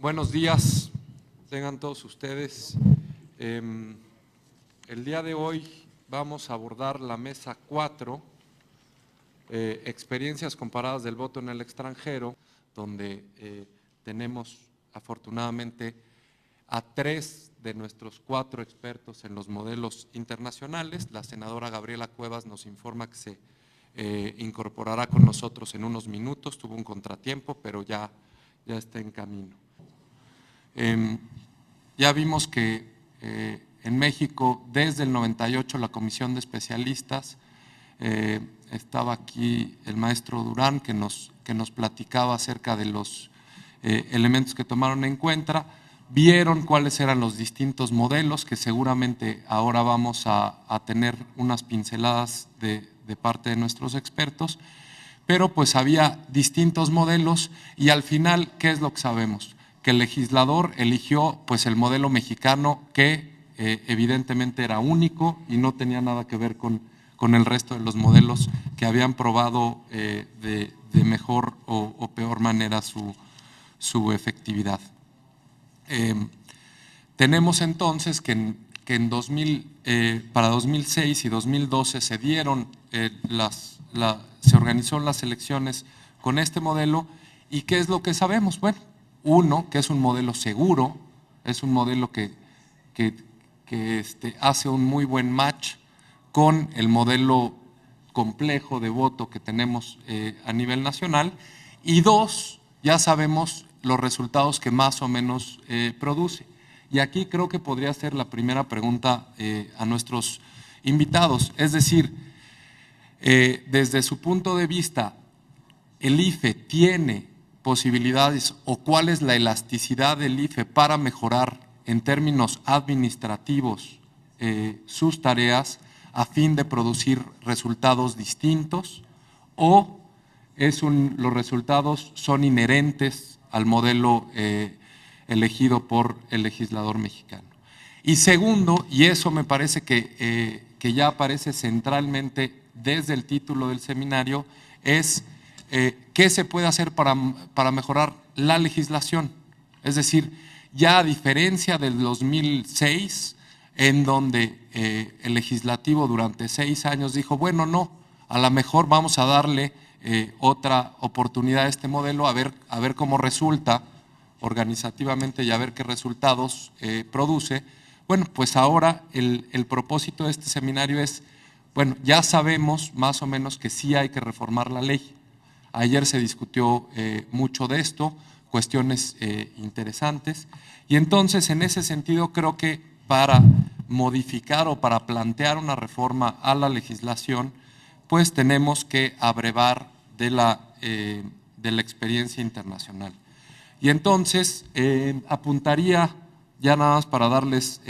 Buenos días, tengan todos ustedes. El día de hoy vamos a abordar la mesa 4, experiencias comparadas del voto en el extranjero, donde tenemos afortunadamente a 3 de nuestros 4 expertos en los modelos internacionales. La senadora Gabriela Cuevas nos informa que se incorporará con nosotros en unos minutos, tuvo un contratiempo, pero ya está en camino. Ya vimos que en México, desde el 98, la Comisión de Especialistas, estaba aquí el maestro Durán, que nos platicaba acerca de los elementos que tomaron en cuenta, vieron cuáles eran los distintos modelos, que seguramente ahora vamos a tener unas pinceladas de parte de nuestros expertos, pero pues había distintos modelos y al final, ¿qué es lo que sabemos? Que el legislador eligió pues el modelo mexicano que evidentemente era único y no tenía nada que ver con el resto de los modelos que habían probado de mejor o peor manera su efectividad. Tenemos entonces que para 2006 y 2012 se dieron se organizó las elecciones con este modelo. ¿Y qué es lo que sabemos? Bueno, uno, que es un modelo seguro, es un modelo que hace un muy buen match con el modelo complejo de voto que tenemos a nivel nacional. Y dos, ya sabemos los resultados que más o menos produce. Y aquí creo que podría ser la primera pregunta a nuestros invitados, es decir, desde su punto de vista, ¿el IFE tiene posibilidades o cuál es la elasticidad del IFE para mejorar en términos administrativos sus tareas a fin de producir resultados distintos, o los resultados son inherentes al modelo elegido por el legislador mexicano? Y segundo, y eso me parece que ya aparece centralmente desde el título del seminario, es ¿qué se puede hacer para mejorar la legislación? Es decir, ya a diferencia del 2006, en donde el legislativo durante 6 años dijo, bueno, no, a lo mejor vamos a darle otra oportunidad a este modelo, a ver cómo resulta organizativamente y a ver qué resultados produce. Bueno, pues ahora el propósito de este seminario es, bueno, ya sabemos más o menos que sí hay que reformar la ley. Ayer se discutió mucho de esto, cuestiones interesantes, y entonces en ese sentido creo que para modificar o para plantear una reforma a la legislación, pues tenemos que abrevar de la experiencia internacional. Y entonces apuntaría, ya nada más para darles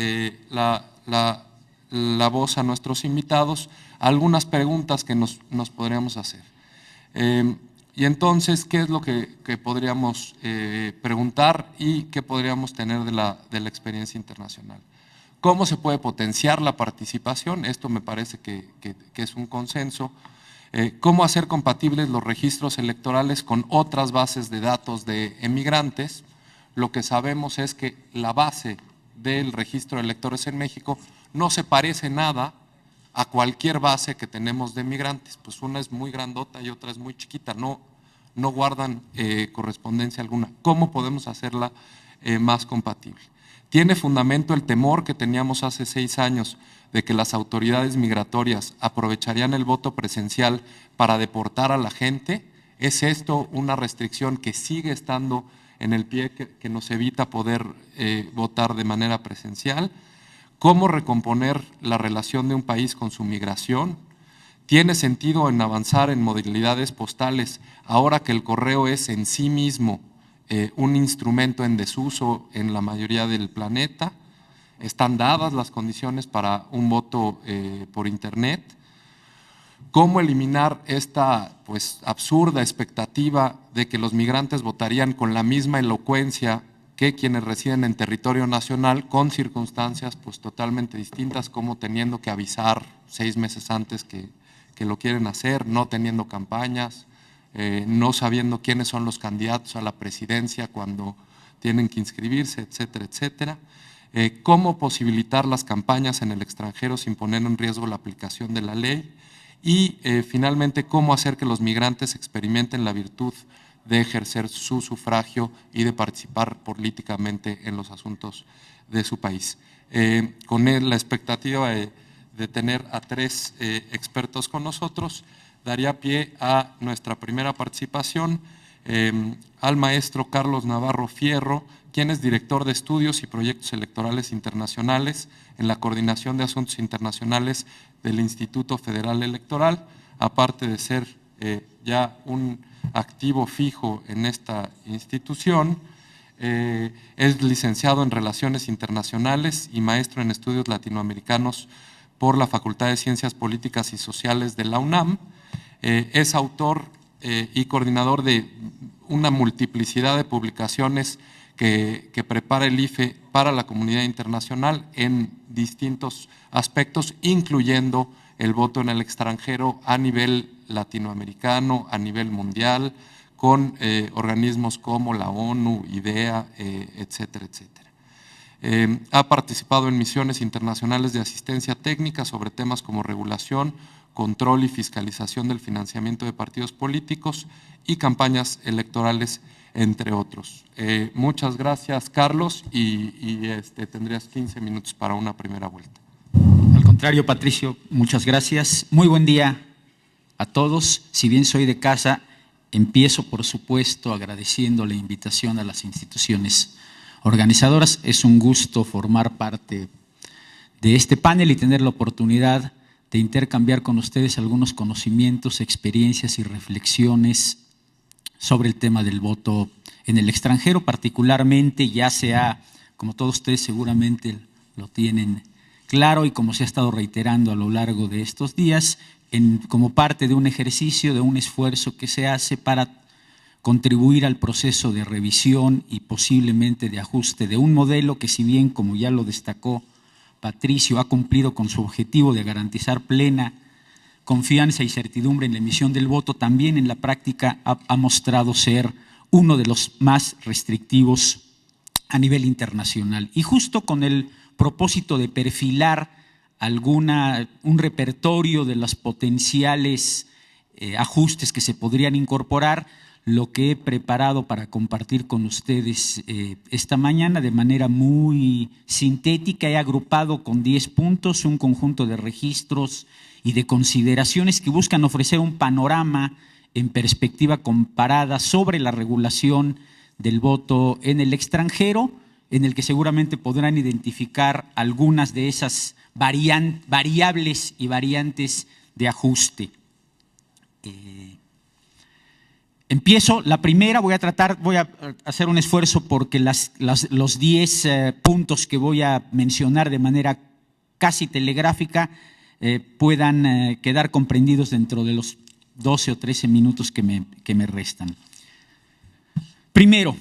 la voz a nuestros invitados, algunas preguntas que nos podríamos hacer. Y entonces, ¿qué es lo que podríamos preguntar y qué podríamos tener de la experiencia internacional? ¿Cómo se puede potenciar la participación? Esto me parece que es un consenso. ¿Cómo hacer compatibles los registros electorales con otras bases de datos de emigrantes? Lo que sabemos es que la base del registro de electores en México no se parece nada a cualquier base que tenemos de migrantes, pues una es muy grandota y otra es muy chiquita, no guardan correspondencia alguna. ¿Cómo podemos hacerla más compatible? ¿Tiene fundamento el temor que teníamos hace 6 años de que las autoridades migratorias aprovecharían el voto presencial para deportar a la gente? ¿Es esto una restricción que sigue estando en el pie que nos evita poder votar de manera presencial? ¿Cómo recomponer la relación de un país con su migración? ¿Tiene sentido en avanzar en modalidades postales ahora que el correo es en sí mismo un instrumento en desuso en la mayoría del planeta? ¿Están dadas las condiciones para un voto por Internet? ¿Cómo eliminar esta pues absurda expectativa de que los migrantes votarían con la misma elocuencia que quienes residen en territorio nacional, con circunstancias pues totalmente distintas, como teniendo que avisar 6 meses antes que lo quieren hacer, no teniendo campañas, no sabiendo quiénes son los candidatos a la presidencia cuando tienen que inscribirse, etcétera, etcétera. Cómo posibilitar las campañas en el extranjero sin poner en riesgo la aplicación de la ley. Y finalmente, cómo hacer que los migrantes experimenten la virtud de ejercer su sufragio y de participar políticamente en los asuntos de su país. Con la expectativa de tener a 3 expertos con nosotros, daría pie a nuestra primera participación, al maestro Carlos Navarro Fierro, quien es director de Estudios y Proyectos Electorales Internacionales en la Coordinación de Asuntos Internacionales del Instituto Federal Electoral, aparte de ser ya un activo fijo en esta institución. Es licenciado en Relaciones Internacionales y maestro en Estudios Latinoamericanos por la Facultad de Ciencias Políticas y Sociales de la UNAM. Es autor y coordinador de una multiplicidad de publicaciones que prepara el IFE para la comunidad internacional en distintos aspectos, incluyendo el voto en el extranjero a nivel latinoamericano, a nivel mundial, con organismos como la ONU, IDEA, etcétera, etcétera. Ha participado en misiones internacionales de asistencia técnica sobre temas como regulación, control y fiscalización del financiamiento de partidos políticos y campañas electorales, entre otros. Muchas gracias, Carlos, y tendrías 15 minutos para una primera vuelta. Al contrario, Patricio, muchas gracias. Muy buen día a todos. Si bien soy de casa, empiezo, por supuesto, agradeciendo la invitación a las instituciones organizadoras. Es un gusto formar parte de este panel y tener la oportunidad de intercambiar con ustedes algunos conocimientos, experiencias y reflexiones sobre el tema del voto en el extranjero, particularmente ya sea, como todos ustedes seguramente lo tienen claro y como se ha estado reiterando a lo largo de estos días, como parte de un ejercicio, de un esfuerzo que se hace para contribuir al proceso de revisión y posiblemente de ajuste de un modelo que, si bien, como ya lo destacó Patricio, ha cumplido con su objetivo de garantizar plena confianza y certidumbre en la emisión del voto, también en la práctica ha mostrado ser uno de los más restrictivos a nivel internacional. Y justo con el propósito de perfilar un repertorio de los potenciales ajustes que se podrían incorporar, lo que he preparado para compartir con ustedes esta mañana de manera muy sintética, he agrupado con 10 puntos un conjunto de registros y de consideraciones que buscan ofrecer un panorama en perspectiva comparada sobre la regulación del voto en el extranjero, en el que seguramente podrán identificar algunas de esas variables y variantes de ajuste. Empiezo. La primera, voy a hacer un esfuerzo porque los 10 puntos que voy a mencionar de manera casi telegráfica puedan quedar comprendidos dentro de los 12 o 13 minutos que me restan. Primero,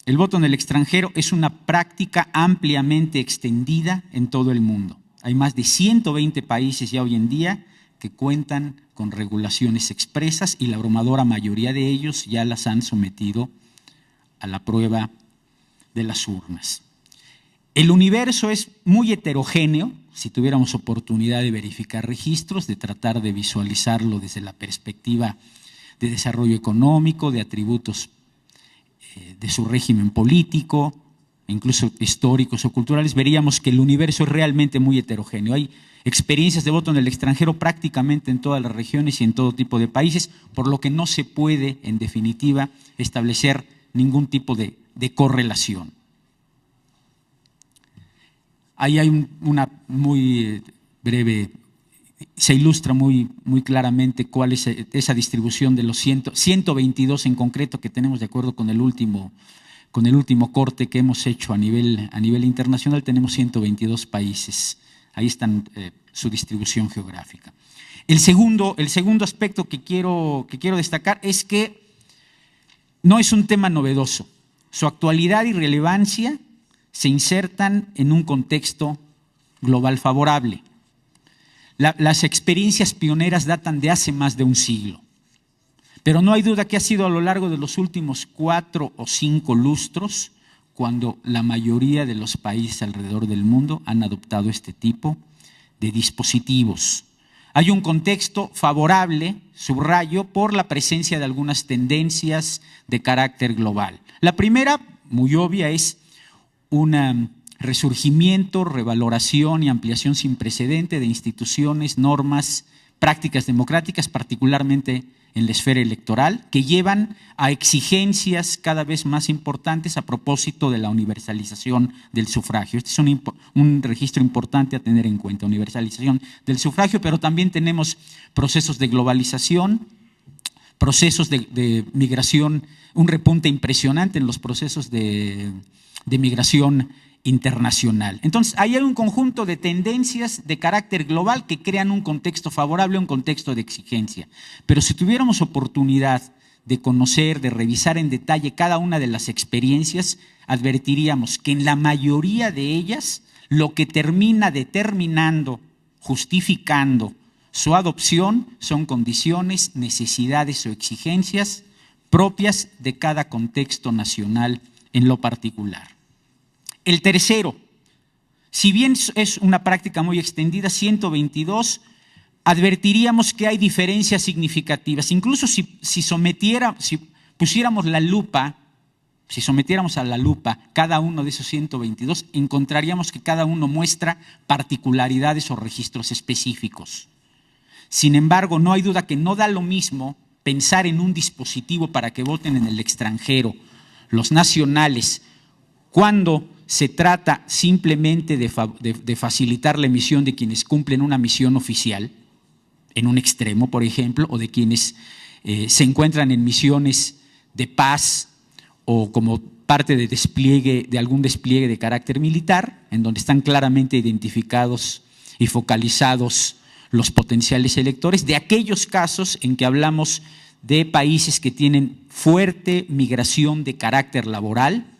el voto en el extranjero es una práctica ampliamente extendida en todo el mundo. Hay más de 120 países ya hoy en día que cuentan con regulaciones expresas y la abrumadora mayoría de ellos ya las han sometido a la prueba de las urnas. El universo es muy heterogéneo, si tuviéramos oportunidad de verificar registros, de tratar de visualizarlo desde la perspectiva de desarrollo económico, de atributos de su régimen político, incluso históricos o culturales, veríamos que el universo es realmente muy heterogéneo. Hay experiencias de voto en el extranjero prácticamente en todas las regiones y en todo tipo de países, por lo que no se puede, en definitiva, establecer ningún tipo de correlación. Ahí hay una muy breve, se ilustra muy claramente cuál es esa distribución de los 122 en concreto que tenemos de acuerdo con el último corte que hemos hecho a nivel internacional. Tenemos 122 países. Ahí están su distribución geográfica. El segundo aspecto que quiero destacar es que no es un tema novedoso. Su actualidad y relevancia se insertan en un contexto global favorable. Las experiencias pioneras datan de hace más de un siglo. Pero no hay duda que ha sido a lo largo de los últimos 4 o 5 lustros cuando la mayoría de los países alrededor del mundo han adoptado este tipo de dispositivos. Hay un contexto favorable, subrayo, por la presencia de algunas tendencias de carácter global. La primera, muy obvia, es un resurgimiento, revaloración y ampliación sin precedente de instituciones, normas, prácticas democráticas, particularmente en la esfera electoral, que llevan a exigencias cada vez más importantes a propósito de la universalización del sufragio. Este es un registro importante a tener en cuenta, universalización del sufragio, pero también tenemos procesos de globalización, procesos de migración, un repunte impresionante en los procesos de migración internacional. Entonces, ahí hay un conjunto de tendencias de carácter global que crean un contexto favorable, un contexto de exigencia. Pero si tuviéramos oportunidad de conocer, de revisar en detalle cada una de las experiencias, advertiríamos que en la mayoría de ellas lo que termina determinando, justificando su adopción son condiciones, necesidades o exigencias propias de cada contexto nacional en lo particular. El tercero, si bien es una práctica muy extendida, 122, advertiríamos que hay diferencias significativas. Incluso si pusiéramos la lupa, si sometiéramos a la lupa cada uno de esos 122, encontraríamos que cada uno muestra particularidades o registros específicos. Sin embargo, no hay duda que no da lo mismo pensar en un dispositivo para que voten en el extranjero los nacionales cuando se trata simplemente de facilitar la emisión de quienes cumplen una misión oficial, en un extremo, por ejemplo, o de quienes se encuentran en misiones de paz o como parte de algún despliegue de carácter militar, en donde están claramente identificados y focalizados los potenciales electores, de aquellos casos en que hablamos de países que tienen fuerte migración de carácter laboral,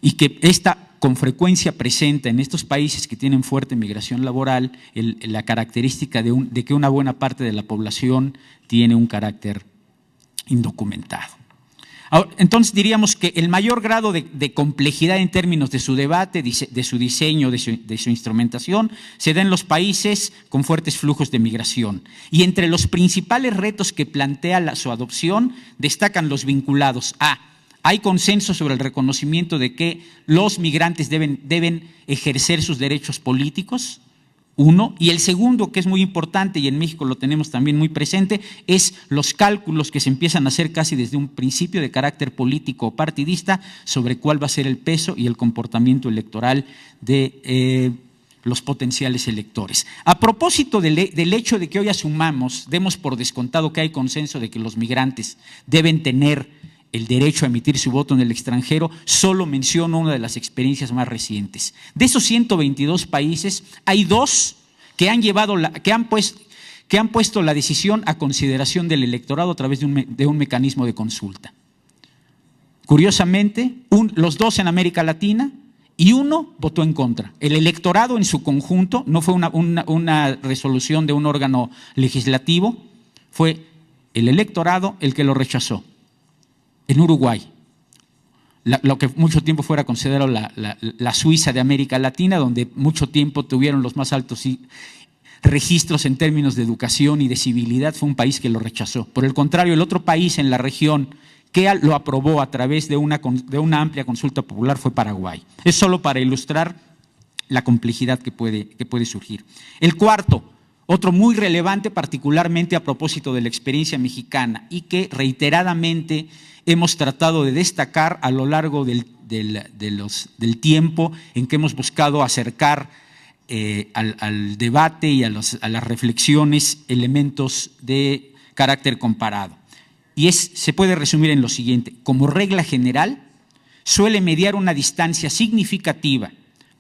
y que esta con frecuencia presenta en estos países que tienen fuerte migración laboral la característica de que una buena parte de la población tiene un carácter indocumentado. Ahora, entonces diríamos que el mayor grado de complejidad en términos de su debate, de su diseño, de su instrumentación, se da en los países con fuertes flujos de migración. Y entre los principales retos que plantea su adopción destacan los vinculados a: hay consenso sobre el reconocimiento de que los migrantes deben ejercer sus derechos políticos, uno. Y el segundo, que es muy importante y en México lo tenemos también muy presente, es los cálculos que se empiezan a hacer casi desde un principio de carácter político o partidista sobre cuál va a ser el peso y el comportamiento electoral de los potenciales electores. A propósito del hecho de que hoy asumamos, demos por descontado que hay consenso de que los migrantes deben tener el derecho a emitir su voto en el extranjero, solo menciono una de las experiencias más recientes. De esos 122 países, hay 2 que han puesto la decisión a consideración del electorado a través de un mecanismo de consulta. Curiosamente, los 2 en América Latina y 1 votó en contra. El electorado en su conjunto, no fue una resolución de un órgano legislativo, fue el electorado el que lo rechazó. En Uruguay, lo que mucho tiempo fuera considerado la Suiza de América Latina, donde mucho tiempo tuvieron los más altos registros en términos de educación y de civilidad, fue un país que lo rechazó. Por el contrario, el otro país en la región que lo aprobó a través de una amplia consulta popular fue Paraguay. Es solo para ilustrar la complejidad que puede surgir. El cuarto, otro muy relevante, particularmente a propósito de la experiencia mexicana y que reiteradamente hemos tratado de destacar a lo largo del tiempo en que hemos buscado acercar al debate y a las reflexiones elementos de carácter comparado. Y se puede resumir en lo siguiente: como regla general, suele mediar una distancia significativa,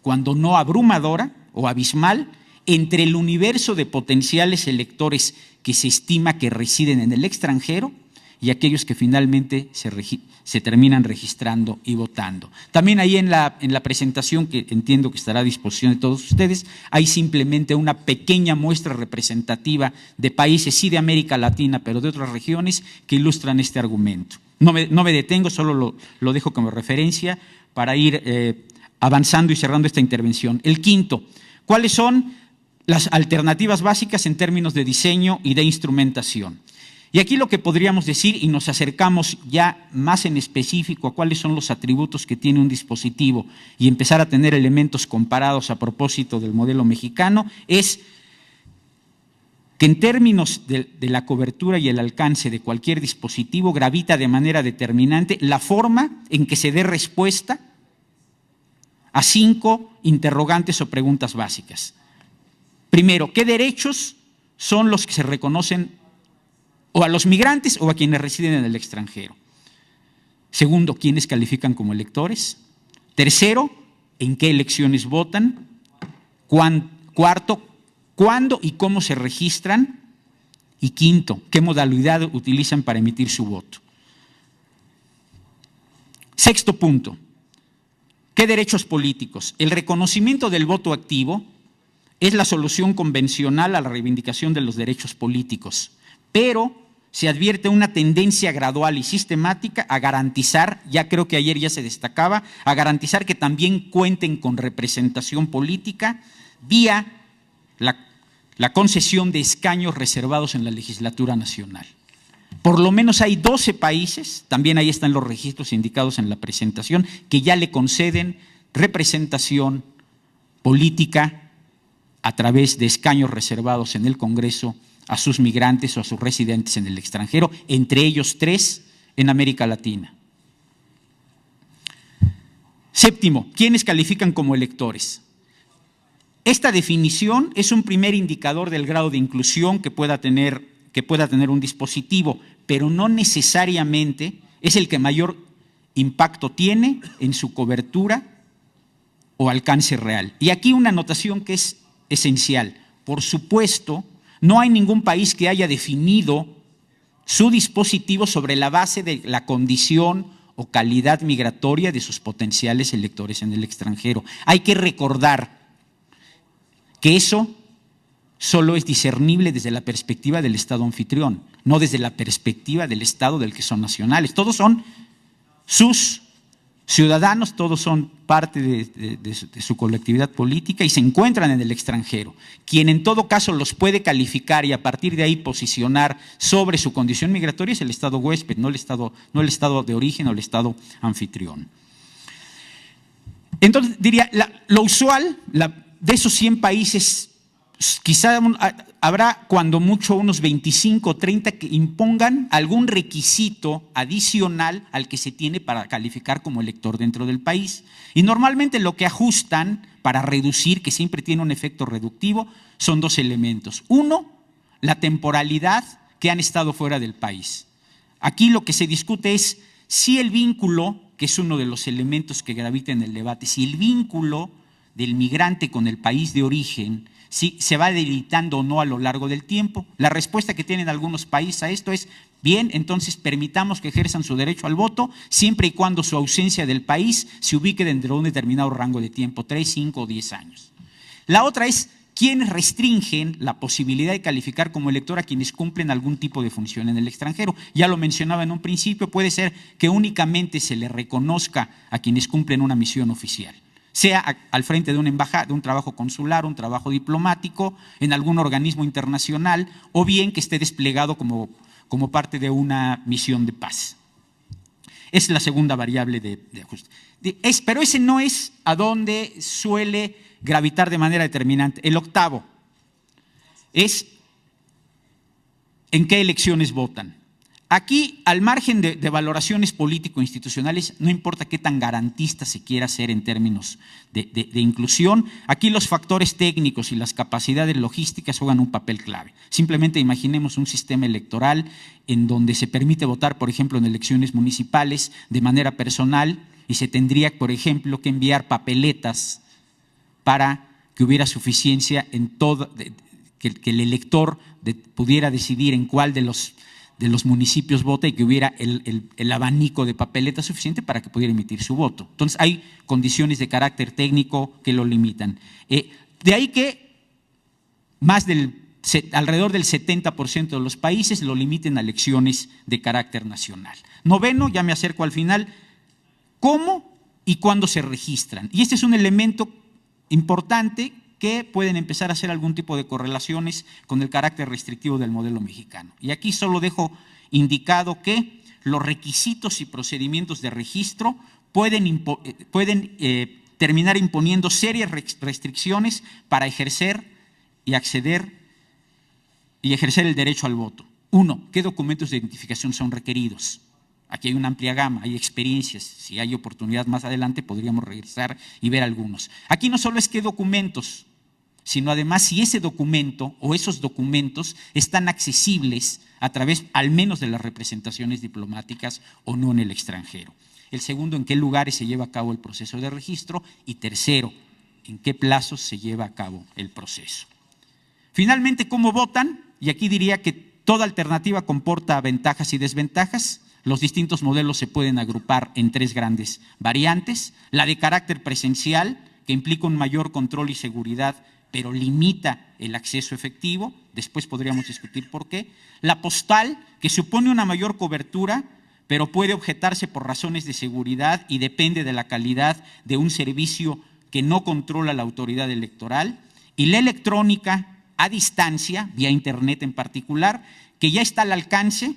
cuando no abrumadora o abismal, entre el universo de potenciales electores que se estima que residen en el extranjero y aquellos que finalmente se terminan registrando y votando. También ahí en la presentación, que entiendo que estará a disposición de todos ustedes, hay simplemente una pequeña muestra representativa de países, sí de América Latina, pero de otras regiones, que ilustran este argumento. No me detengo, solo lo dejo como referencia para ir avanzando y cerrando esta intervención. El quinto, ¿cuáles son las alternativas básicas en términos de diseño y de instrumentación? Y aquí lo que podríamos decir, y nos acercamos ya más en específico a cuáles son los atributos que tiene un dispositivo y empezar a tener elementos comparados a propósito del modelo mexicano, es que en términos de la cobertura y el alcance de cualquier dispositivo gravita de manera determinante la forma en que se dé respuesta a 5 interrogantes o preguntas básicas. Primero, ¿qué derechos son los que se reconocen o a los migrantes o a quienes residen en el extranjero? Segundo, ¿quiénes califican como electores? Tercero, ¿en qué elecciones votan? Cuarto, ¿cuándo y cómo se registran? Y quinto, ¿qué modalidad utilizan para emitir su voto? Sexto punto, ¿qué derechos políticos? El reconocimiento del voto activo es la solución convencional a la reivindicación de los derechos políticos, pero se advierte una tendencia gradual y sistemática a garantizar, ya creo que ayer ya se destacaba, a garantizar que también cuenten con representación política vía la concesión de escaños reservados en la legislatura nacional. Por lo menos hay 12 países, también ahí están los registros indicados en la presentación, que ya le conceden representación política a través de escaños reservados en el Congreso a sus migrantes o a sus residentes en el extranjero, entre ellos 3 en América Latina. Séptimo, ¿quiénes califican como electores? Esta definición es un primer indicador del grado de inclusión que pueda tener un dispositivo, pero no necesariamente es el que mayor impacto tiene en su cobertura o alcance real. Y aquí una anotación que es esencial. Por supuesto, no hay ningún país que haya definido su dispositivo sobre la base de la condición o calidad migratoria de sus potenciales electores en el extranjero. Hay que recordar que eso solo es discernible desde la perspectiva del Estado anfitrión, no desde la perspectiva del Estado del que son nacionales. Todos son sus ciudadanos, todos son parte de su colectividad política y se encuentran en el extranjero. Quien en todo caso los puede calificar y a partir de ahí posicionar sobre su condición migratoria es el Estado huésped, no el Estado de origen o el Estado anfitrión. Entonces diría, lo usual de esos 100 países, quizá habrá cuando mucho unos 25 o 30 que impongan algún requisito adicional al que se tiene para calificar como elector dentro del país. Y normalmente lo que ajustan para reducir, que siempre tiene un efecto reductivo, son 2 elementos. Uno, la temporalidad que han estado fuera del país. Aquí lo que se discute es si el vínculo, que es uno de los elementos que gravita en el debate, si el vínculo del migrante con el país de origen si se va debilitando o no a lo largo del tiempo. La respuesta que tienen algunos países a esto es, bien, entonces permitamos que ejerzan su derecho al voto siempre y cuando su ausencia del país se ubique dentro de un determinado rango de tiempo, 3, 5 o 10 años. La otra es, ¿quiénes restringen la posibilidad de calificar como elector a quienes cumplen algún tipo de función en el extranjero? Ya lo mencionaba en un principio, puede ser que únicamente se le reconozca a quienes cumplen una misión oficial, sea al frente de una embajada, de un trabajo consular, un trabajo diplomático, en algún organismo internacional, o bien que esté desplegado como parte de una misión de paz. Es la segunda variable de ajuste. Pero ese no es a donde suele gravitar de manera determinante. El octavo es en qué elecciones votan. Aquí, al margen de valoraciones político-institucionales, no importa qué tan garantista se quiera hacer en términos de inclusión, aquí los factores técnicos y las capacidades logísticas juegan un papel clave. Simplemente imaginemos un sistema electoral en donde se permite votar, por ejemplo, en elecciones municipales de manera personal y se tendría, por ejemplo, que enviar papeletas para que hubiera suficiencia en todo, que el elector pudiera decidir en cuál de de los municipios vota y que hubiera el abanico de papeleta suficiente para que pudiera emitir su voto. Entonces, hay condiciones de carácter técnico que lo limitan. De ahí que alrededor del 70% de los países lo limiten a elecciones de carácter nacional. Noveno, ya me acerco al final, ¿cómo y cuándo se registran? Y este es un elemento importante que pueden empezar a hacer algún tipo de correlaciones con el carácter restrictivo del modelo mexicano. Y aquí solo dejo indicado que los requisitos y procedimientos de registro pueden terminar imponiendo serias restricciones para ejercer y acceder y ejercer el derecho al voto. Uno, ¿qué documentos de identificación son requeridos? Aquí hay una amplia gama, hay experiencias. Si hay oportunidad más adelante, podríamos regresar y ver algunos. Aquí no solo es qué documentos, sino además si ese documento o esos documentos están accesibles a través al menos de las representaciones diplomáticas o no en el extranjero. El segundo, en qué lugares se lleva a cabo el proceso de registro. Y tercero, en qué plazos se lleva a cabo el proceso. Finalmente, ¿cómo votan? Y aquí diría que toda alternativa comporta ventajas y desventajas. Los distintos modelos se pueden agrupar en tres grandes variantes. La de carácter presencial, que implica un mayor control y seguridad, pero limita el acceso efectivo. Después podríamos discutir por qué. La postal, que supone una mayor cobertura, pero puede objetarse por razones de seguridad y depende de la calidad de un servicio que no controla la autoridad electoral. Y la electrónica, a distancia, vía internet en particular, que ya está al alcance,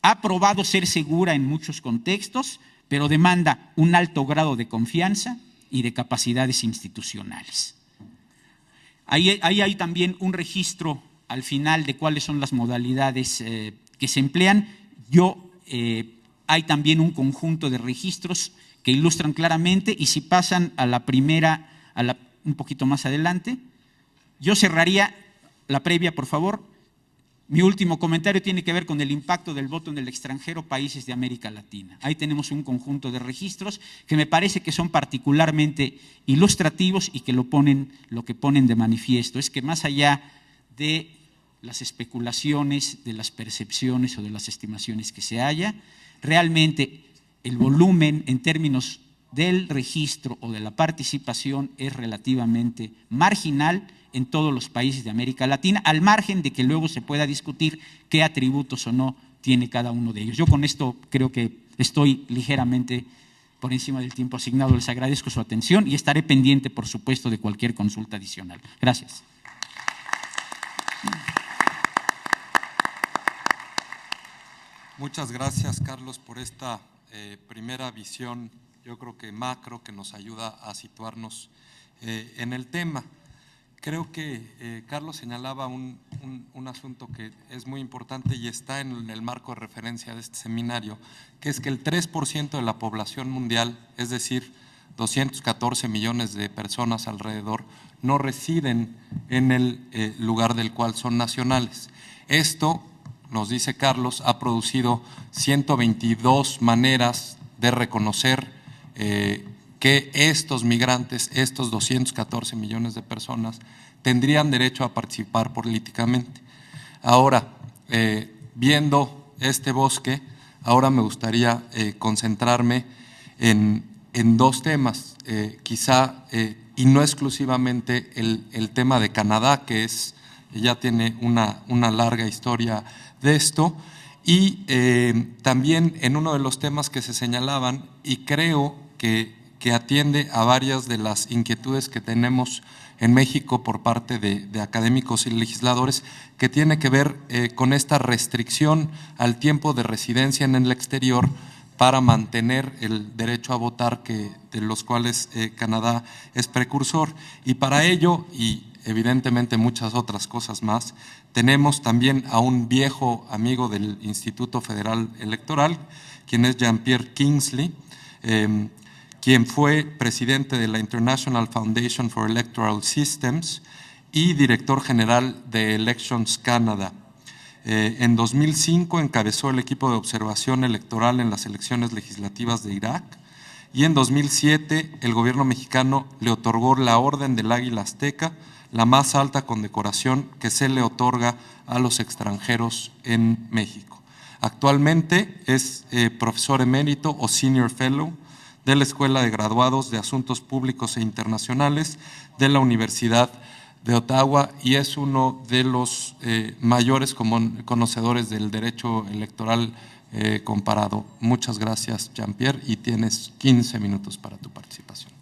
ha probado ser segura en muchos contextos, pero demanda un alto grado de confianza y de capacidades institucionales. Ahí hay también un registro al final de cuáles son las modalidades que se emplean. Hay también un conjunto de registros que ilustran claramente, y si pasan a la primera, un poquito más adelante, yo cerraría la previa, por favor. Mi último comentario tiene que ver con el impacto del voto en el extranjero, países de América Latina. Ahí tenemos un conjunto de registros que me parece que son particularmente ilustrativos y que lo que ponen de manifiesto es que más allá de las especulaciones, de las percepciones o de las estimaciones que se haya, realmente el volumen en términos del registro o de la participación es relativamente marginal en todos los países de América Latina, al margen de que luego se pueda discutir qué atributos o no tiene cada uno de ellos. Yo con esto creo que estoy ligeramente por encima del tiempo asignado. Les agradezco su atención y estaré pendiente, por supuesto, de cualquier consulta adicional. Gracias. Muchas gracias, Carlos, por esta primera visión, yo creo que macro, que nos ayuda a situarnos en el tema. Creo que Carlos señalaba un asunto que es muy importante y está en el marco de referencia de este seminario, que es que el 3% de la población mundial, es decir, 214 millones de personas alrededor, no residen en el lugar del cual son nacionales. Esto, nos dice Carlos, ha producido 122 maneras de reconocer que estos migrantes, estos 214 millones de personas, tendrían derecho a participar políticamente. Ahora, viendo este bosque, ahora me gustaría concentrarme en dos temas, quizá, y no exclusivamente el tema de Canadá, que ya tiene una larga historia de esto, y también en uno de los temas que se señalaban, y creo que atiende a varias de las inquietudes que tenemos en México por parte de académicos y legisladores, que tiene que ver con esta restricción al tiempo de residencia en el exterior para mantener el derecho a votar, de los cuales Canadá es precursor. Y para ello, y evidentemente muchas otras cosas más, tenemos también a un viejo amigo del Instituto Federal Electoral, quien es Jean-Pierre Kingsley, quien fue presidente de la International Foundation for Electoral Systems y director general de Elections Canada. En 2005 encabezó el equipo de observación electoral en las elecciones legislativas de Irak, y en 2007 el gobierno mexicano le otorgó la Orden del Águila Azteca, la más alta condecoración que se le otorga a los extranjeros en México. Actualmente es profesor emérito o senior fellow de la Escuela de Graduados de Asuntos Públicos e Internacionales de la Universidad de Ottawa y es uno de los mayores conocedores del derecho electoral comparado. Muchas gracias, Jean-Pierre, y tienes 15 minutos para tu participación.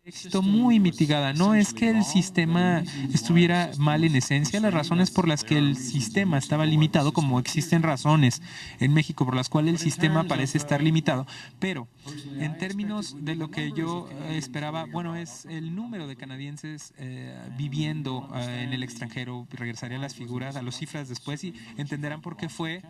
Éxito muy mitigada. No es que el sistema estuviera mal en esencia, las razones por las que el sistema estaba limitado, como existen razones en México por las cuales el sistema parece estar limitado, pero en términos de lo que yo esperaba, bueno, es el número de canadienses viviendo en el extranjero. Regresaré a las figuras, a las cifras después y entenderán por qué fue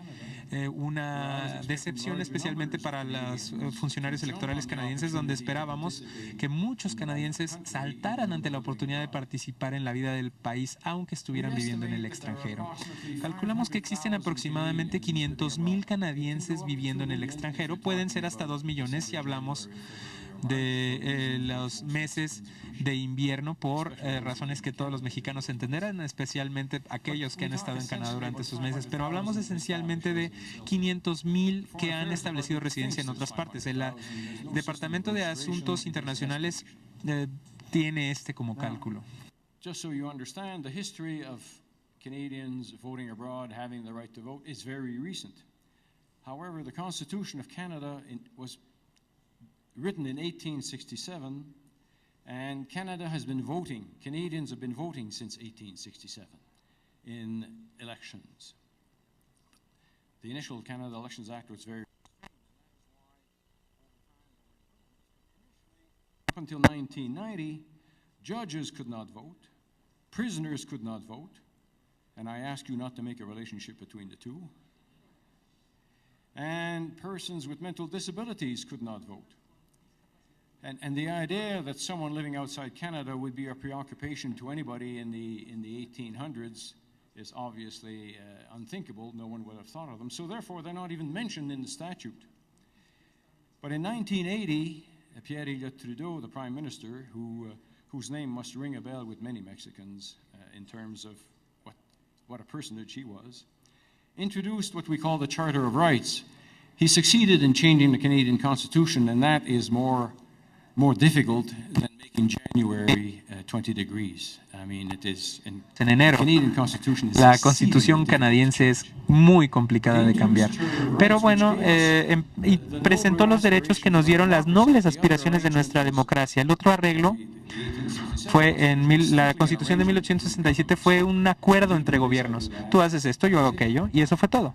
una decepción, especialmente para los funcionarios electorales canadienses, donde esperábamos que muchos canadienses saltaran ante la oportunidad de participar en la vida del país, aunque estuvieran viviendo en el extranjero. Calculamos que existen aproximadamente 500,000 canadienses viviendo en el extranjero. Pueden ser hasta 2 millones si hablamos de los meses de invierno por razones que todos los mexicanos entenderán, especialmente aquellos que han estado en Canadá durante esos meses. Pero hablamos esencialmente de 500,000 que han establecido residencia en otras partes. El Departamento de Asuntos Internacionales tiene como cálculo. Just so you understand, the history of Canadians voting abroad, having the right to vote, is very recent. However, the Constitution of Canada was written in 1867, and Canada has been voting, Canadians have been voting since 1867 in elections. The initial Canada Elections Act was very... Up until 1990, judges could not vote, prisoners could not vote, and I ask you not to make a relationship between the two, and persons with mental disabilities could not vote. And the idea that someone living outside Canada would be a preoccupation to anybody in the 1800s is obviously unthinkable. No one would have thought of them. So therefore, they're not even mentioned in the statute. But in 1980, Pierre Elliott Trudeau, the Prime Minister, whose name must ring a bell with many Mexicans in terms of what a personage he was, introduced what we call the Charter of Rights. He succeeded in changing the Canadian Constitution, and that is more difficult than making January 20 degrees. I mean, it is in enero. La Constitución canadiense es muy complicada de cambiar. Pero bueno, y presentó los derechos que nos dieron las nobles aspiraciones de nuestra democracia. El otro arreglo fue la Constitución de 1867 fue un acuerdo entre gobiernos. Tú haces esto, yo hago aquello, y eso fue todo.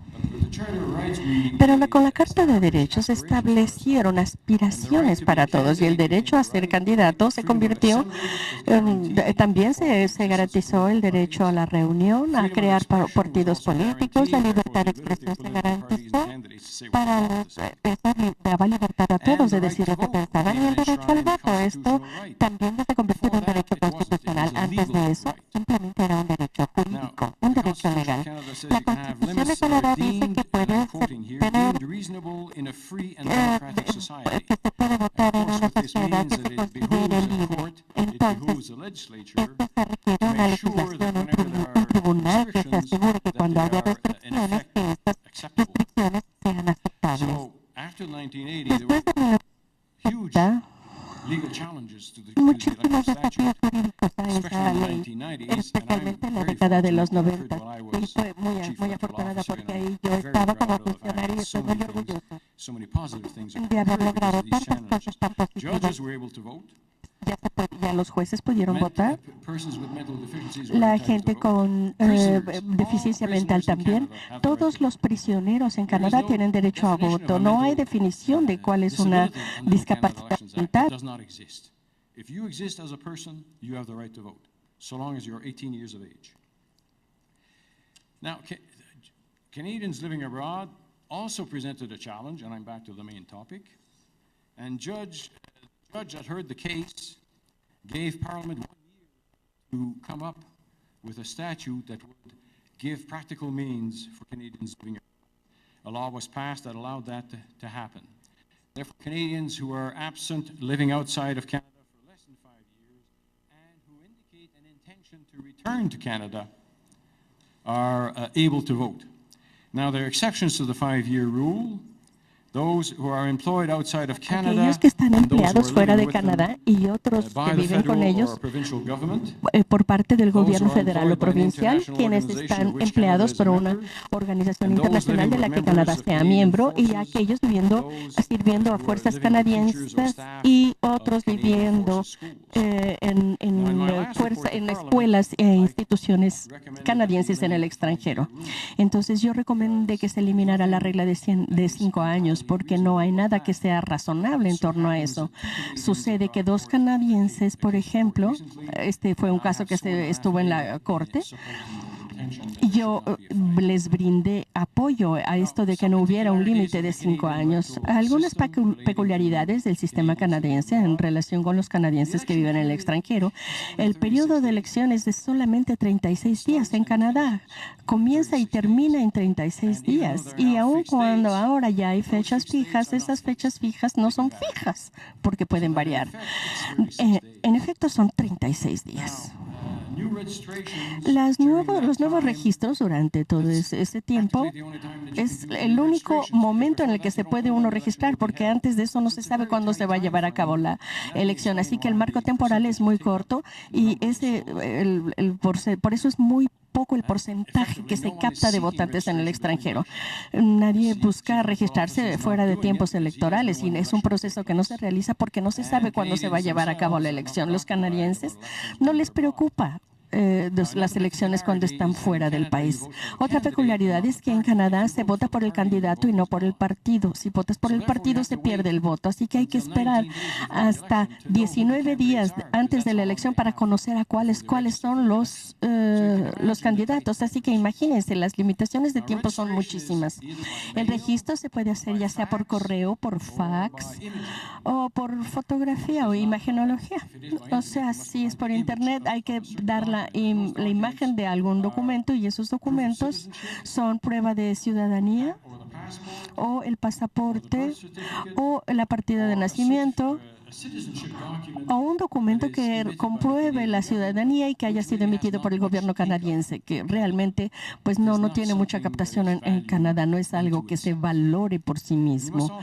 Pero con la Carta de Derechos se establecieron aspiraciones para todos y el derecho a ser candidato se convirtió, también se garantizó el derecho a la reunión, a crear partidos políticos, la libertad de expresión se garantizó, para daba libertad a todos de decir lo que pensaban y el derecho al voto. Esto también se convirtió en un derecho constitucional. Antes de eso, simplemente era un derecho jurídico, un derecho legal. La Constitución de Canadá dice que puede tener que se puede votar en una sociedad que se considere libre. Entonces, esto se requiere una legislación, un tribunal que se asegure que cuando haya restricciones, que estas restricciones sean aceptables. Después de la muchísimos desafíos jurídicos a esa ley, especialmente en la década de los 90. Y fue muy afortunada porque ahí yo estaba como funcionario y estoy muy orgulloso de haber logrado tantas cosas tan positivas. Ya los jueces pudieron votar. La gente con deficiencia mental también. Todos los prisioneros en Canadá tienen derecho a voto. No hay definición de cuál es una discapacidad mental. If you exist as a person, you have the right to vote, so long as you're 18 years of age. Now, Canadians living abroad also presented a challenge, and I'm back to the main topic. And the judge that heard the case gave Parliament 1 year to come up with a statute that would give practical means for Canadians living abroad. A law was passed that allowed that to happen. Therefore, Canadians who are absent living outside of Canada to return to Canada are able to vote. Now, there are exceptions to the 5-year rule. Those who are employed outside of Canada, aquellos que están empleados fuera de Canadá y otros que viven con ellos por parte del gobierno federal o provincial, quienes están empleados por una organización internacional de la que Canadá sea miembro, y aquellos sirviendo a fuerzas canadienses y otros viviendo en escuelas e instituciones canadienses en el extranjero. Entonces yo recomendé que se eliminara la regla de 5 años porque no hay nada que sea razonable en torno a eso. Sucede que 2 canadienses, por ejemplo, este fue un caso que estuvo en la corte. Yo les brindé apoyo a esto de que no hubiera un límite de 5 años. Algunas peculiaridades del sistema canadiense en relación con los canadienses que viven en el extranjero. El periodo de elecciones es solamente 36 días en Canadá. Comienza y termina en 36 días. Y aun cuando ahora ya hay fechas fijas, esas fechas fijas no son fijas porque pueden variar. En efecto, son 36 días. Los nuevos registros durante todo ese tiempo es el único momento en el que se puede uno registrar, porque antes de eso no se sabe cuándo se va a llevar a cabo la elección. Así que el marco temporal es muy corto y por eso es muy poco el porcentaje que se capta de votantes en el extranjero. Nadie busca registrarse fuera de tiempos electorales y es un proceso que no se realiza porque no se sabe cuándo se va a llevar a cabo la elección. Los canadienses no les preocupa las elecciones cuando están fuera del país. Otra peculiaridad es que en Canadá se vota por el candidato y no por el partido. Si votas por el partido, se pierde el voto. Así que hay que esperar hasta 19 días antes de la elección para conocer a cuáles son los candidatos. Así que imagínense, las limitaciones de tiempo son muchísimas. El registro se puede hacer ya sea por correo, por fax o por fotografía o imagenología. O sea, si es por internet, hay que dar la imagen de algún documento y esos documentos son prueba de ciudadanía o el pasaporte o la partida de nacimiento o un documento que compruebe la ciudadanía y que haya sido emitido por el gobierno canadiense, que realmente pues no tiene mucha captación en Canadá, no es algo que se valore por sí mismo.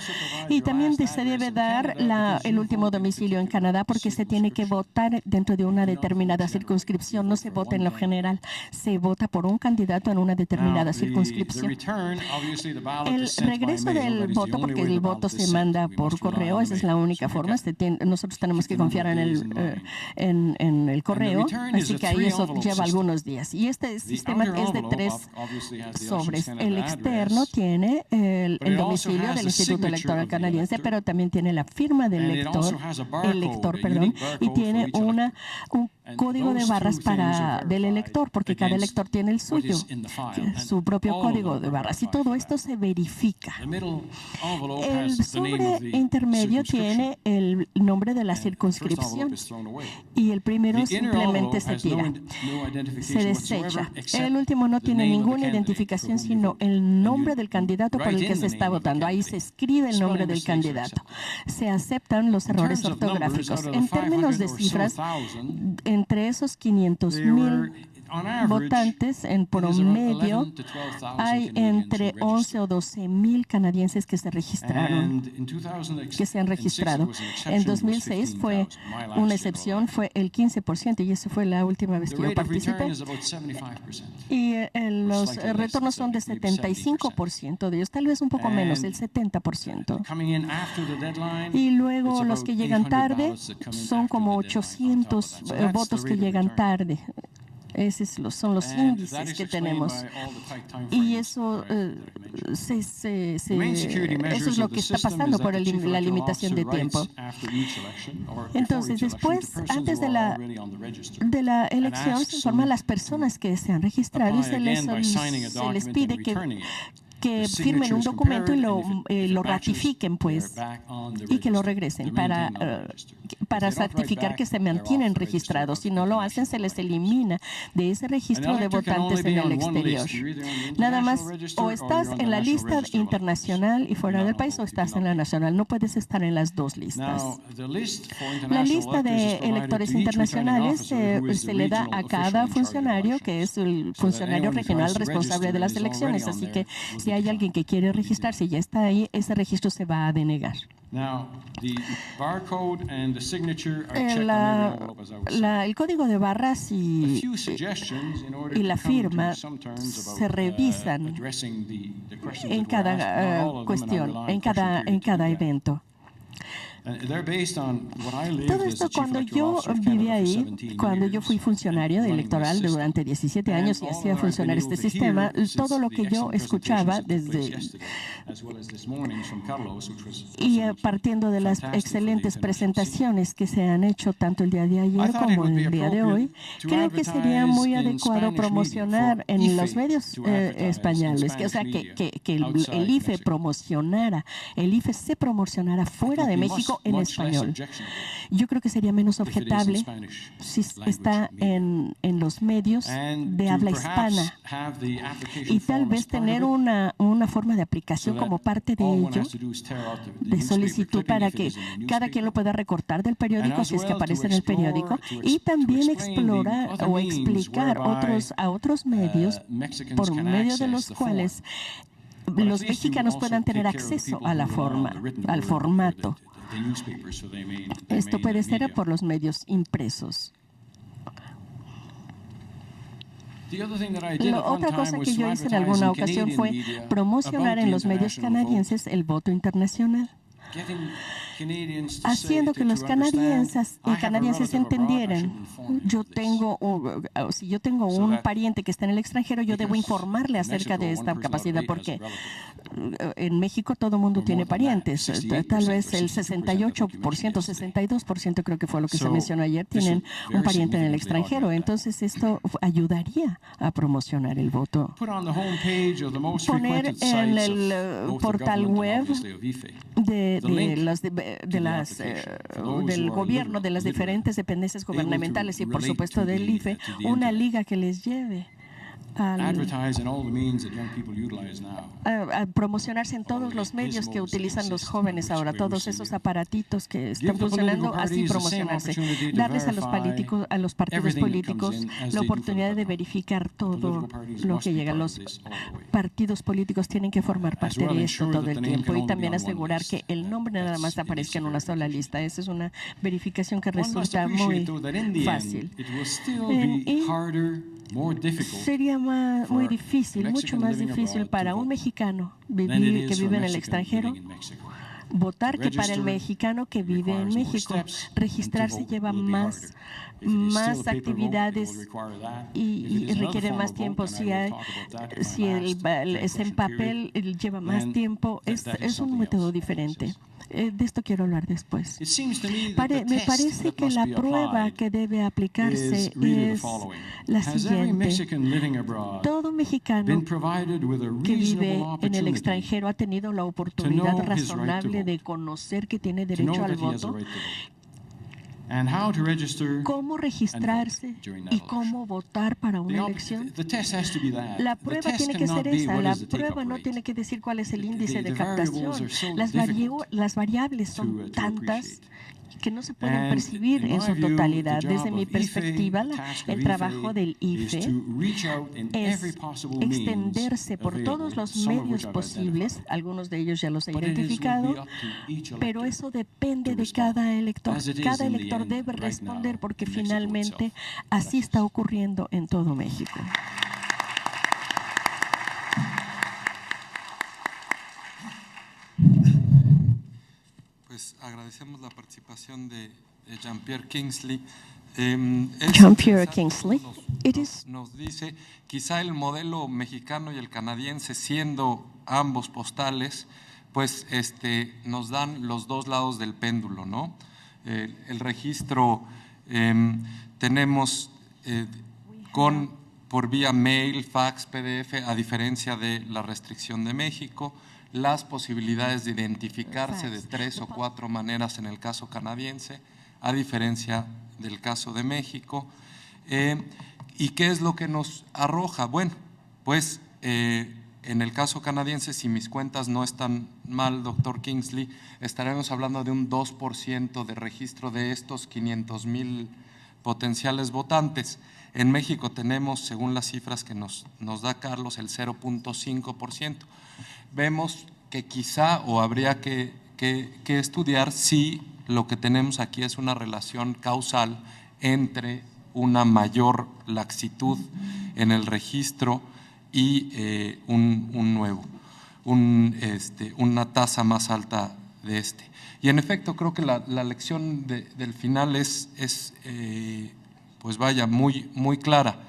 Y también se debe dar el último domicilio en Canadá porque se tiene que votar dentro de una determinada circunscripción, no se vota en lo general, se vota por un candidato en una determinada circunscripción. El regreso del voto, porque el voto se manda por correo, esa es la única forma, se nosotros tenemos que confiar en el correo, así que ahí eso lleva algunos días. Y este sistema es de 3 sobres. El externo tiene el domicilio del Instituto Electoral Canadiense, pero también tiene la firma del elector, y tiene un código de barras del elector, porque cada elector tiene el suyo, su propio código de barras, y todo esto se verifica. El sobre intermedio tiene el nombre de la circunscripción y el primero simplemente se tira, se desecha. El último no tiene ninguna identificación, sino el nombre del candidato por el que se está votando. Ahí se escribe el nombre del candidato. Se aceptan los errores ortográficos. En términos de cifras, entre esos 500,000 votantes, en promedio, hay entre 11 o 12,000 canadienses que se registraron, que se han registrado. En 2006 fue una excepción, fue el 15%, y esa fue la última vez que yo participé. Y los retornos son de 75% de ellos, tal vez un poco menos, el 70%. Y luego los que llegan tarde son como 800 votos que llegan tarde. Esos son los índices que tenemos. Y eso, eso es lo que está pasando por la limitación de tiempo. Entonces, después, antes de la elección, se informa a las personas que se han registrado y se les pide que firmen un documento y lo ratifiquen, pues, y que lo regresen para certificar que se mantienen registrados. Si no lo hacen, se les elimina de ese registro de votantes en el exterior. Nada más, o estás en la lista internacional y fuera del país, o estás en la nacional. No puedes estar en las dos listas. La lista de electores internacionales se le da a cada funcionario, que es el funcionario regional responsable de las elecciones. Así que si hay alguien que quiere registrarse y ya está ahí, ese registro se va a denegar. El código de barras y la firma se revisan en cada cuestión, en cada evento. Todo esto, cuando yo vivía ahí, cuando yo fui funcionario electoral durante 17 años y hacía funcionar este sistema, todo lo que yo escuchaba y partiendo de las excelentes presentaciones que se han hecho tanto el día de ayer como el día de hoy, creo que sería muy adecuado promocionar en los medios españoles, que el IFE se promocionara fuera de México en español. Yo creo que sería menos objetable si está en los medios de habla hispana, y tal vez tener una forma de aplicación como parte de ello, de solicitud, para que cada quien lo pueda recortar del periódico si es que aparece en el periódico, y también explorar o explicar a otros medios por medio de los cuales los mexicanos puedan tener acceso al formato. Esto puede ser por los medios impresos. Otra cosa que yo hice en alguna ocasión fue promocionar en los medios canadienses el voto internacional, haciendo que los canadienses entendieran. Si yo tengo un pariente que está en el extranjero, yo debo informarle acerca de esta capacidad, porque en México todo el mundo tiene parientes. Tal vez el 68%, 62% creo que fue lo que se mencionó ayer, tienen un pariente en el extranjero. Entonces esto ayudaría a promocionar el voto. Poner en el portal web del gobierno, de las diferentes dependencias gubernamentales y por supuesto del IFE, una liga que les lleve a promocionarse en todos los medios que utilizan los jóvenes ahora, todos esos aparatitos que están funcionando, así promocionarse, darles a los partidos políticos la oportunidad de verificar todo lo que llega. Los partidos políticos tienen que formar parte de esto todo el tiempo, y también asegurar que el nombre nada más aparezca en una sola lista. Esa es una verificación que resulta muy fácil. Sería muy difícil, mucho más difícil para un mexicano que vive en el extranjero votar que para el mexicano que vive en México. Registrarse lleva más actividades y requiere más tiempo. Si es en papel, lleva más tiempo. Es un método diferente. De esto quiero hablar después. Me parece que la prueba que debe aplicarse es la siguiente. Todo mexicano que vive en el extranjero ha tenido la oportunidad razonable de conocer que tiene derecho al voto, cómo registrarse y cómo votar para una elección. La prueba tiene que ser esa. La prueba no tiene que decir cuál es el índice de captación. Las variables son tantas que no se pueden percibir en su totalidad. Desde mi perspectiva, el trabajo del IFE es extenderse por todos los medios posibles. Algunos de ellos ya los he identificado, pero eso depende de cada elector. Cada elector debe responder porque finalmente así está ocurriendo en todo México. Pues agradecemos la participación de Jean-Pierre Kingsley. Jean-Pierre Kingsley, nos dice, quizá el modelo mexicano y el canadiense, siendo ambos postales, pues nos dan los dos lados del péndulo, ¿no? El registro tenemos por vía mail, fax, PDF, a diferencia de la restricción de México, las posibilidades de identificarse de 3 o 4 maneras en el caso canadiense, a diferencia del caso de México. ¿Y qué es lo que nos arroja? Bueno, pues en el caso canadiense, si mis cuentas no están mal, doctor Kingsley, estaremos hablando de un 2% de registro de estos 500,000 potenciales votantes. En México tenemos, según las cifras que nos da Carlos, el 0.5%. Vemos que quizá o habría que estudiar si lo que tenemos aquí es una relación causal entre una mayor laxitud en el registro y una tasa más alta de este. Y en efecto creo que la lección del final es pues vaya, muy, muy clara.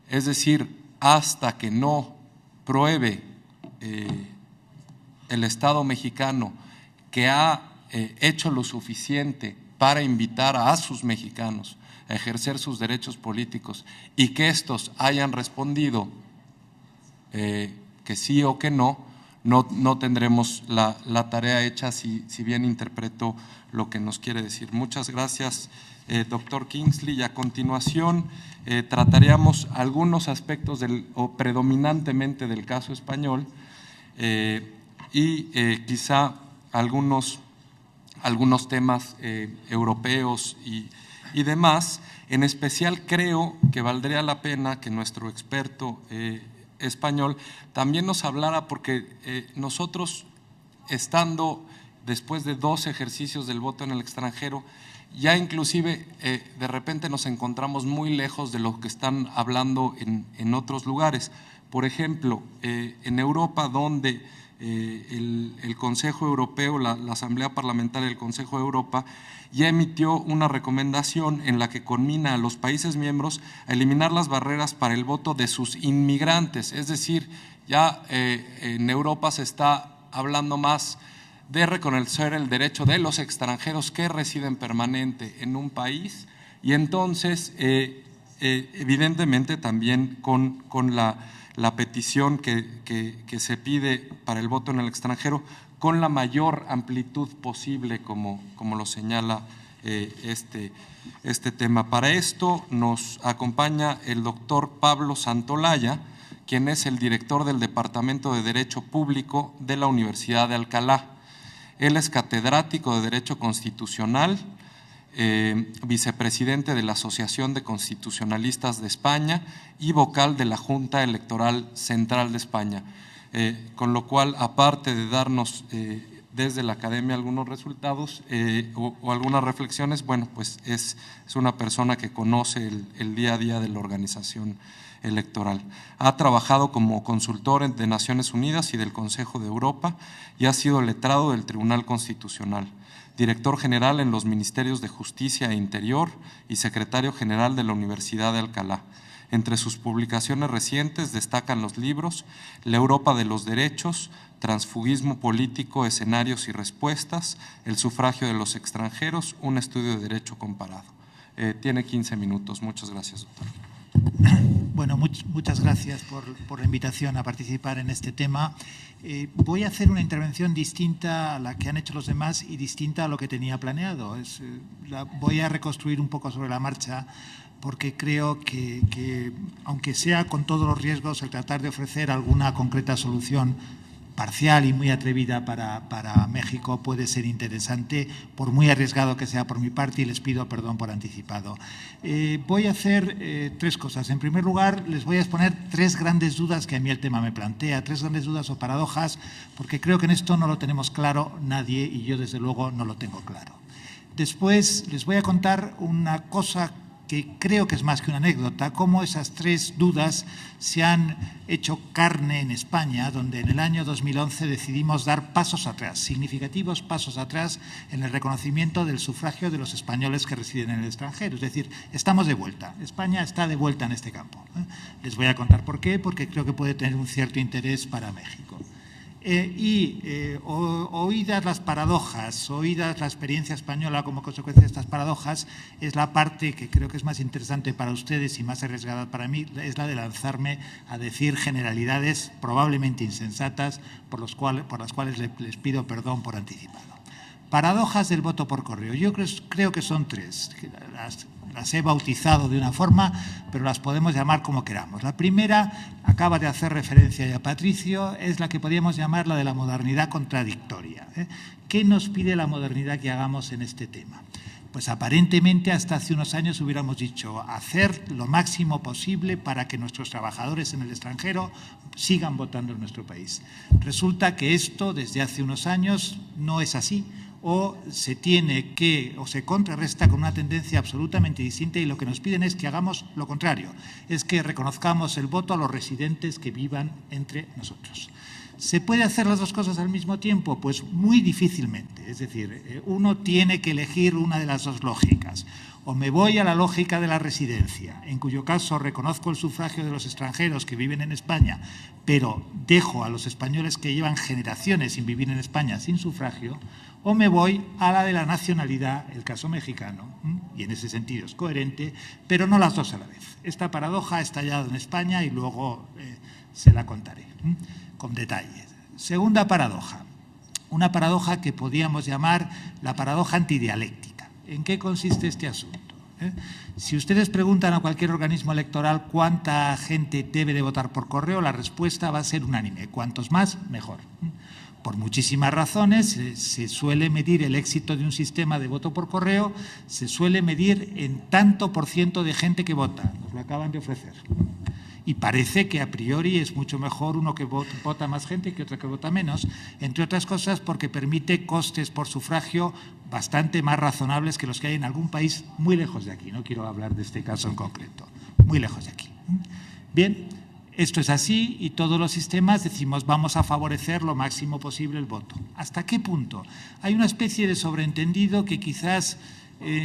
Es decir, hasta que no pruebe el Estado mexicano que ha hecho lo suficiente para invitar a sus mexicanos a ejercer sus derechos políticos y que estos hayan respondido que sí o que no tendremos la tarea hecha si bien interpreto lo que nos quiere decir. Muchas gracias, doctor Kingsley. Y a continuación trataríamos algunos aspectos o predominantemente del caso español y quizá algunos temas europeos y demás. En especial creo que valdría la pena que nuestro experto español también nos hablara, porque nosotros, estando después de 2 ejercicios del voto en el extranjero, ya inclusive de repente nos encontramos muy lejos de lo que están hablando en otros lugares. Por ejemplo, en Europa, donde el Consejo Europeo, la Asamblea Parlamentaria del Consejo de Europa, ya emitió una recomendación en la que conmina a los países miembros a eliminar las barreras para el voto de sus inmigrantes. Es decir, ya en Europa se está hablando más de reconocer el derecho de los extranjeros que residen permanente en un país, y entonces evidentemente también con la petición que se pide para el voto en el extranjero con la mayor amplitud posible, como lo señala este tema. Para esto nos acompaña el doctor Pablo Santolaya, quien es el director del Departamento de Derecho Público de la Universidad de Alcalá. Él es catedrático de Derecho Constitucional, vicepresidente de la Asociación de Constitucionalistas de España y vocal de la Junta Electoral Central de España. Con lo cual, aparte de darnos desde la academia algunos resultados o algunas reflexiones, bueno, pues es una persona que conoce el día a día de la organización electoral. Ha trabajado como consultor de Naciones Unidas y del Consejo de Europa y ha sido letrado del Tribunal Constitucional, director general en los Ministerios de Justicia e Interior y secretario general de la Universidad de Alcalá. Entre sus publicaciones recientes destacan los libros La Europa de los Derechos, Transfugismo Político, Escenarios y Respuestas, El Sufragio de los Extranjeros, un estudio de derecho comparado. Tiene 15 minutos. Muchas gracias, doctor. Bueno, muchas gracias por la invitación a participar en este tema. Voy a hacer una intervención distinta a la que han hecho los demás y distinta a lo que tenía planeado. Voy a reconstruir un poco sobre la marcha porque creo que aunque sea con todos los riesgos, el tratar de ofrecer alguna concreta solución parcial y muy atrevida para México puede ser interesante, por muy arriesgado que sea por mi parte, y les pido perdón por anticipado. Voy a hacer tres cosas. En primer lugar, les voy a exponer tres grandes dudas que a mí el tema me plantea, tres grandes dudas o paradojas, porque creo que en esto no lo tenemos claro nadie y yo desde luego no lo tengo claro. Después les voy a contar una cosa que creo que es más que una anécdota, cómo esas tres dudas se han hecho carne en España, donde en el año 2011 decidimos dar pasos atrás, significativos pasos atrás en el reconocimiento del sufragio de los españoles que residen en el extranjero. Es decir, estamos de vuelta, España está de vuelta en este campo. Les voy a contar por qué, porque creo que puede tener un cierto interés para México. Oídas las paradojas, oídas la experiencia española como consecuencia de estas paradojas, es la parte que creo que es más interesante para ustedes y más arriesgada para mí, es la de lanzarme a decir generalidades probablemente insensatas por las cuales les pido perdón por anticipado. Paradojas del voto por correo. Yo creo que son tres. Las he bautizado de una forma, pero las podemos llamar como queramos. La primera, acaba de hacer referencia ya Patricio, es la que podríamos llamar la de la modernidad contradictoria. ¿Qué nos pide la modernidad que hagamos en este tema? Pues aparentemente hasta hace unos años hubiéramos dicho hacer lo máximo posible para que nuestros trabajadores en el extranjero sigan votando en nuestro país. Resulta que esto desde hace unos años no es así, o se contrarresta con una tendencia absolutamente distinta, y lo que nos piden es que hagamos lo contrario, es que reconozcamos el voto a los residentes que vivan entre nosotros. ¿Se puede hacer las dos cosas al mismo tiempo? Pues muy difícilmente. Es decir, uno tiene que elegir una de las dos lógicas. O me voy a la lógica de la residencia, en cuyo caso reconozco el sufragio de los extranjeros que viven en España, pero dejo a los españoles que llevan generaciones sin vivir en España sin sufragio, o me voy a la de la nacionalidad, el caso mexicano, y en ese sentido es coherente, pero no las dos a la vez. Esta paradoja ha estallado en España y luego se la contaré con detalle. Segunda paradoja, una paradoja que podríamos llamar la paradoja antidialéctica. ¿En qué consiste este asunto? Si ustedes preguntan a cualquier organismo electoral cuánta gente debe de votar por correo, la respuesta va a ser unánime. Cuantos más, mejor. Por muchísimas razones, se suele medir el éxito de un sistema de voto por correo, se suele medir en tanto por ciento de gente que vota. Nos lo acaban de ofrecer. Y parece que a priori es mucho mejor uno que vota más gente que otro que vota menos, entre otras cosas porque permite costes por sufragio bastante más razonables que los que hay en algún país muy lejos de aquí. No quiero hablar de este caso en concreto, muy lejos de aquí. Bien, esto es así y todos los sistemas decimos vamos a favorecer lo máximo posible el voto. ¿Hasta qué punto? Hay una especie de sobreentendido que quizás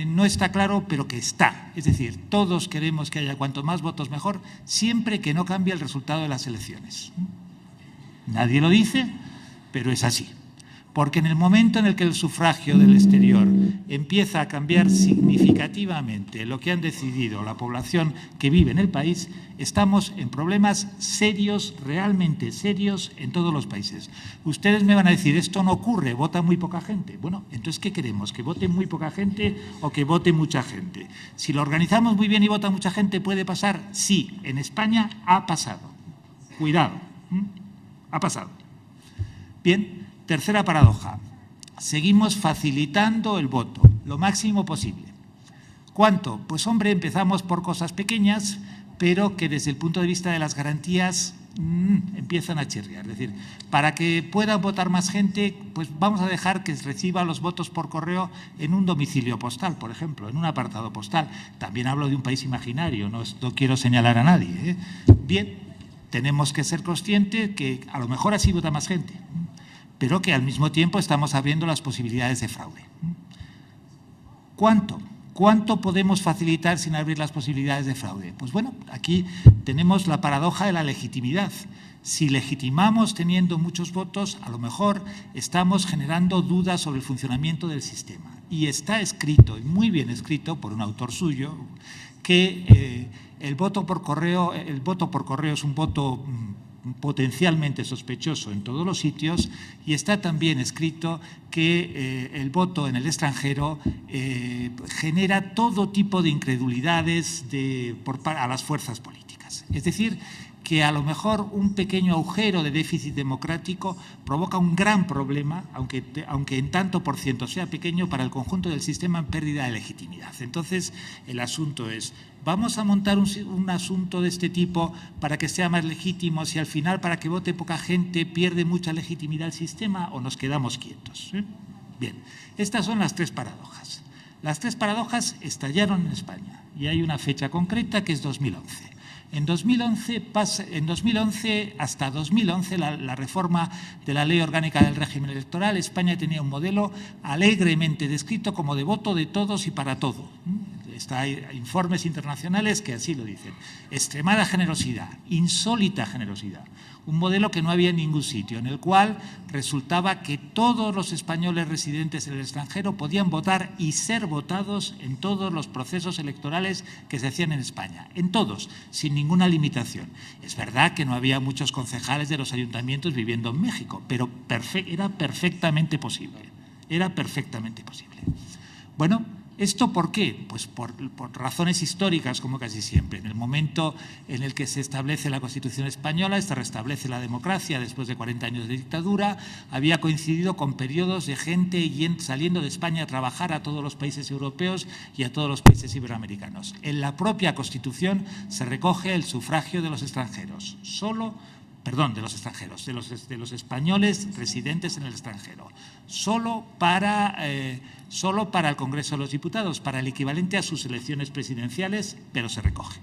no está claro, pero que está. Es decir, todos queremos que haya cuanto más votos mejor, siempre que no cambie el resultado de las elecciones. Nadie lo dice, pero es así. Porque en el momento en el que el sufragio del exterior empieza a cambiar significativamente lo que han decidido la población que vive en el país, estamos en problemas serios, realmente serios, en todos los países. Ustedes me van a decir, esto no ocurre, vota muy poca gente. Bueno, entonces, ¿qué queremos? ¿Que vote muy poca gente o que vote mucha gente? Si lo organizamos muy bien y vota mucha gente, ¿puede pasar? Sí, en España ha pasado. Cuidado, ha pasado. Bien. Tercera paradoja, seguimos facilitando el voto, lo máximo posible. ¿Cuánto? Pues hombre, empezamos por cosas pequeñas, pero que desde el punto de vista de las garantías empiezan a chirriar. Es decir, para que pueda votar más gente, pues vamos a dejar que reciba los votos por correo en un domicilio postal, por ejemplo, en un apartado postal. También hablo de un país imaginario, no quiero señalar a nadie, ¿eh? Bien, tenemos que ser conscientes que a lo mejor así vota más gente, pero que al mismo tiempo estamos abriendo las posibilidades de fraude. ¿Cuánto? ¿Cuánto podemos facilitar sin abrir las posibilidades de fraude? Pues bueno, aquí tenemos la paradoja de la legitimidad. Si legitimamos teniendo muchos votos, a lo mejor estamos generando dudas sobre el funcionamiento del sistema. Y está escrito, y muy bien escrito por un autor suyo, que el voto por correo es un voto potencialmente sospechoso en todos los sitios, y está también escrito que el voto en el extranjero genera todo tipo de incredulidades a las fuerzas políticas. Es decir, que a lo mejor un pequeño agujero de déficit democrático provoca un gran problema, aunque en tanto por ciento sea pequeño, para el conjunto del sistema en pérdida de legitimidad. Entonces, el asunto es, ¿vamos a montar un asunto de este tipo para que sea más legítimo, si al final para que vote poca gente pierde mucha legitimidad el sistema, o nos quedamos quietos? Bien, estas son las tres paradojas. Las tres paradojas estallaron en España y hay una fecha concreta que es 2011. En 2011, hasta 2011, la reforma de la Ley Orgánica del Régimen Electoral, España tenía un modelo alegremente descrito como de voto de todos y para todo. Hay informes internacionales que así lo dicen. Extremada generosidad, insólita generosidad. Un modelo que no había en ningún sitio, en el cual resultaba que todos los españoles residentes en el extranjero podían votar y ser votados en todos los procesos electorales que se hacían en España, en todos, sin ninguna limitación. Es verdad que no había muchos concejales de los ayuntamientos viviendo en México, pero era perfectamente posible. Era perfectamente posible. Bueno, ¿esto por qué? Pues por razones históricas, como casi siempre. En el momento en el que se establece la Constitución española, se restablece la democracia después de 40 años de dictadura, había coincidido con periodos de gente saliendo de España a trabajar a todos los países europeos y a todos los países iberoamericanos. En la propia Constitución se recoge el sufragio de los extranjeros, de los españoles residentes en el extranjero, solo para el Congreso de los Diputados, para el equivalente a sus elecciones presidenciales, pero se recoge.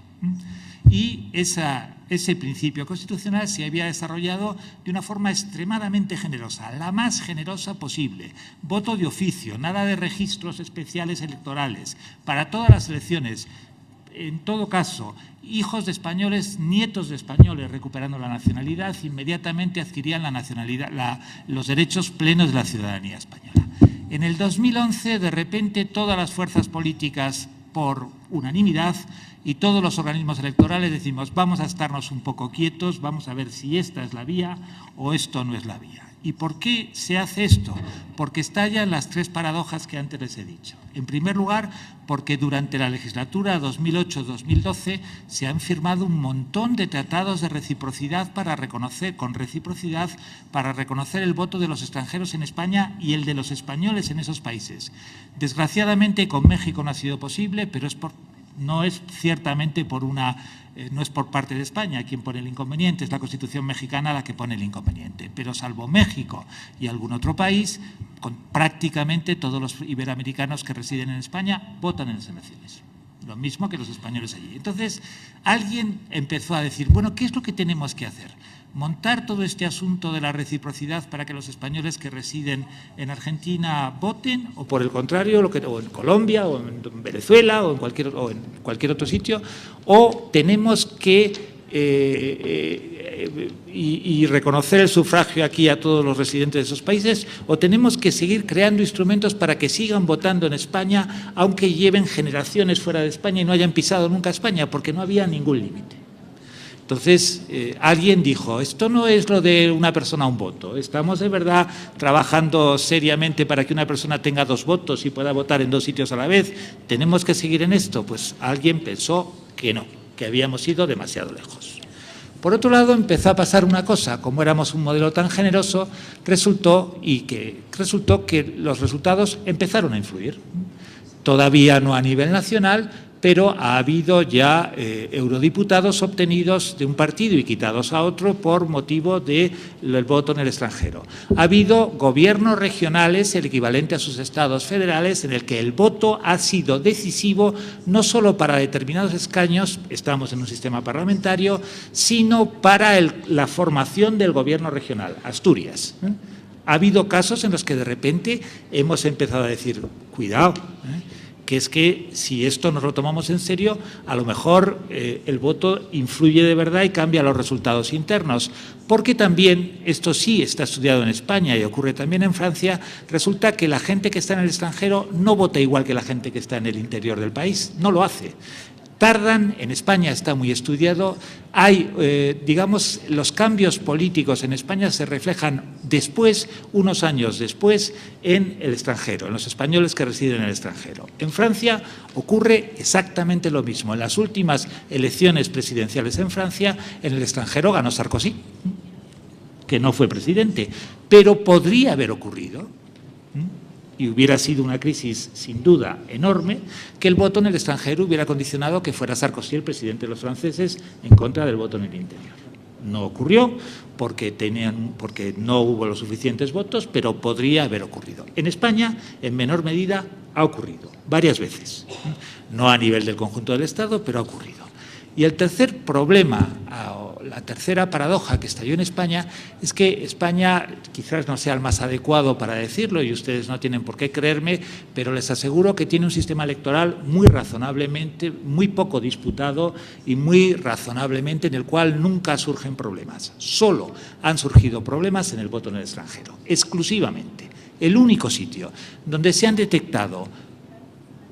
Y ese principio constitucional se había desarrollado de una forma extremadamente generosa, la más generosa posible. Voto de oficio, nada de registros especiales electorales, para todas las elecciones. En todo caso, hijos de españoles, nietos de españoles recuperando la nacionalidad, inmediatamente adquirían la nacionalidad, los derechos plenos de la ciudadanía española. En el 2011, de repente, todas las fuerzas políticas, por unanimidad, y todos los organismos electorales decimos, vamos a estarnos un poco quietos, vamos a ver si esta es la vía o esto no es la vía. ¿Y por qué se hace esto? Porque estallan las tres paradojas que antes les he dicho. En primer lugar, porque durante la legislatura 2008-2012 se han firmado un montón de tratados de reciprocidad para reconocer el voto de los extranjeros en España y el de los españoles en esos países. Desgraciadamente con México no ha sido posible, pero no es por parte de España quien pone el inconveniente, es la Constitución mexicana la que pone el inconveniente. Pero salvo México y algún otro país, prácticamente todos los iberoamericanos que residen en España votan en las elecciones. Lo mismo que los españoles allí. Entonces, alguien empezó a decir, bueno, ¿qué es lo que tenemos que hacer? ¿Montar todo este asunto de la reciprocidad para que los españoles que residen en Argentina voten? ¿O por el contrario, o en Colombia, o en Venezuela, o en cualquier otro sitio? ¿O tenemos que y reconocer el sufragio aquí a todos los residentes de esos países? ¿O tenemos que seguir creando instrumentos para que sigan votando en España, aunque lleven generaciones fuera de España y no hayan pisado nunca España, porque no había ningún límite? Entonces, alguien dijo, esto no es lo de una persona un voto, estamos de verdad trabajando seriamente para que una persona tenga 2 votos y pueda votar en 2 sitios a la vez, ¿tenemos que seguir en esto? Pues alguien pensó que no, que habíamos ido demasiado lejos. Por otro lado, empezó a pasar una cosa, como éramos un modelo tan generoso, resultó que los resultados empezaron a influir. Todavía no a nivel nacional, pero ha habido ya eurodiputados obtenidos de un partido y quitados a otro por motivo del voto en el extranjero. Ha habido gobiernos regionales, el equivalente a sus estados federales, en el que el voto ha sido decisivo no solo para determinados escaños, estamos en un sistema parlamentario, sino para la formación del gobierno regional, Asturias. Ha habido casos en los que de repente hemos empezado a decir, cuidado, que es que si esto nos lo tomamos en serio, a lo mejor el voto influye de verdad y cambia los resultados internos. Porque también, esto sí está estudiado en España y ocurre también en Francia, resulta que la gente que está en el extranjero no vota igual que la gente que está en el interior del país, no lo hace. Tardan, en España está muy estudiado, hay, digamos, los cambios políticos en España se reflejan después, unos años después, en el extranjero, en los españoles que residen en el extranjero. En Francia ocurre exactamente lo mismo. En las últimas elecciones presidenciales en Francia, en el extranjero ganó Sarkozy, que no fue presidente, pero podría haber ocurrido, y hubiera sido una crisis sin duda enorme, que el voto en el extranjero hubiera condicionado que fuera Sarkozy el presidente de los franceses en contra del voto en el interior. No ocurrió porque no hubo los suficientes votos, pero podría haber ocurrido. En España, en menor medida, ha ocurrido varias veces. No a nivel del conjunto del Estado, pero ha ocurrido. Y el tercer problema, la tercera paradoja que estalló en España, es que España, quizás no sea el más adecuado para decirlo y ustedes no tienen por qué creerme, pero les aseguro que tiene un sistema electoral muy razonablemente, muy poco disputado y muy razonablemente en el cual nunca surgen problemas. Solo han surgido problemas en el voto en el extranjero, exclusivamente. El único sitio donde se han detectado,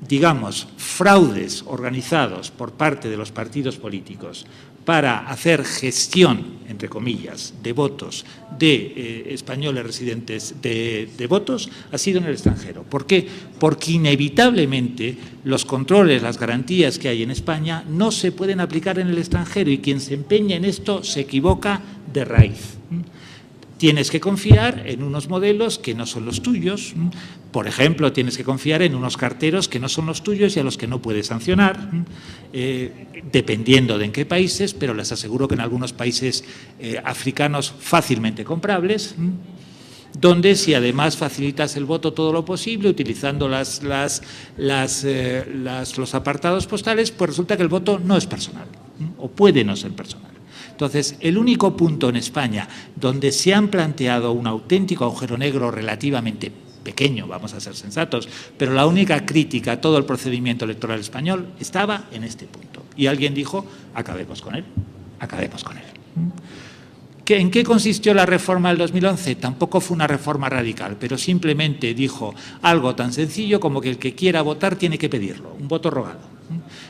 digamos, fraudes organizados por parte de los partidos políticos para hacer gestión, entre comillas, de votos de españoles residentes de votos, ha sido en el extranjero. ¿Por qué? Porque inevitablemente los controles, las garantías que hay en España no se pueden aplicar en el extranjero y quien se empeña en esto se equivoca de raíz. Tienes que confiar en unos modelos que no son los tuyos. Por ejemplo, tienes que confiar en unos carteros que no son los tuyos y a los que no puedes sancionar, dependiendo de en qué países, pero les aseguro que en algunos países africanos fácilmente comprables, donde si además facilitas el voto todo lo posible, utilizando los apartados postales, pues resulta que el voto no es personal, o puede no ser personal. Entonces, el único punto en España donde se han planteado un auténtico agujero negro relativamente pequeño, vamos a ser sensatos, pero la única crítica a todo el procedimiento electoral español estaba en este punto. Y alguien dijo, acabemos con él, acabemos con él. ¿En qué consistió la reforma del 2011? Tampoco fue una reforma radical, pero simplemente dijo algo tan sencillo como que el que quiera votar tiene que pedirlo, un voto rogado.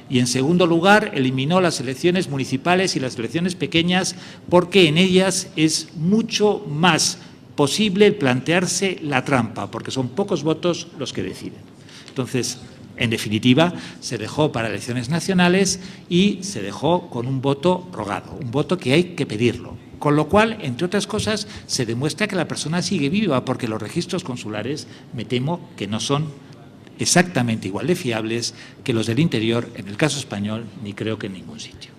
Y en segundo lugar, eliminó las elecciones municipales y las elecciones pequeñas porque en ellas es mucho más posible plantearse la trampa, porque son pocos votos los que deciden. Entonces, en definitiva, se dejó para elecciones nacionales y se dejó con un voto rogado, un voto que hay que pedirlo. Con lo cual, entre otras cosas, se demuestra que la persona sigue viva, porque los registros consulares, me temo, que no son exactamente igual de fiables que los del interior, en el caso español, ni creo que en ningún sitio.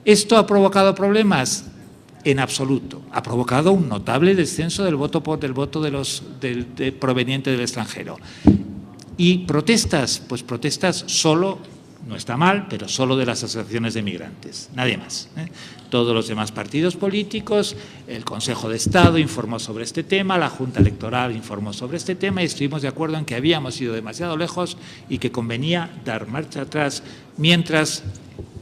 ¿Esto ha provocado problemas? En absoluto. Ha provocado un notable descenso del voto proveniente del extranjero. ¿Y protestas? Pues protestas solo, no está mal, pero solo de las asociaciones de migrantes, nadie más. Todos los demás partidos políticos, el Consejo de Estado informó sobre este tema, la Junta Electoral informó sobre este tema y estuvimos de acuerdo en que habíamos ido demasiado lejos y que convenía dar marcha atrás mientras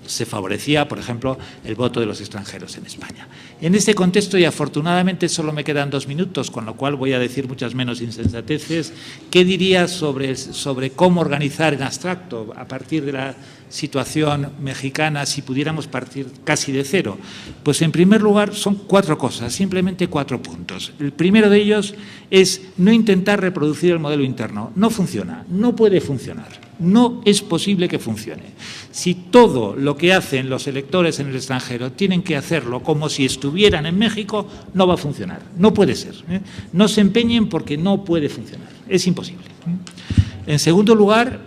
se favorecía, por ejemplo, el voto de los extranjeros en España. En este contexto, y afortunadamente solo me quedan 2 minutos, con lo cual voy a decir muchas menos insensateces, ¿qué diría sobre cómo organizar en abstracto a partir de la situación mexicana si pudiéramos partir casi de cero? Pues en primer lugar son 4 cosas, simplemente 4 puntos. El primero de ellos es no intentar reproducir el modelo interno. No funciona, no puede funcionar. No es posible que funcione. Si todo lo que hacen los electores en el extranjero tienen que hacerlo como si estuvieran en México, no va a funcionar. No puede ser. No se empeñen porque no puede funcionar. Es imposible. En segundo lugar,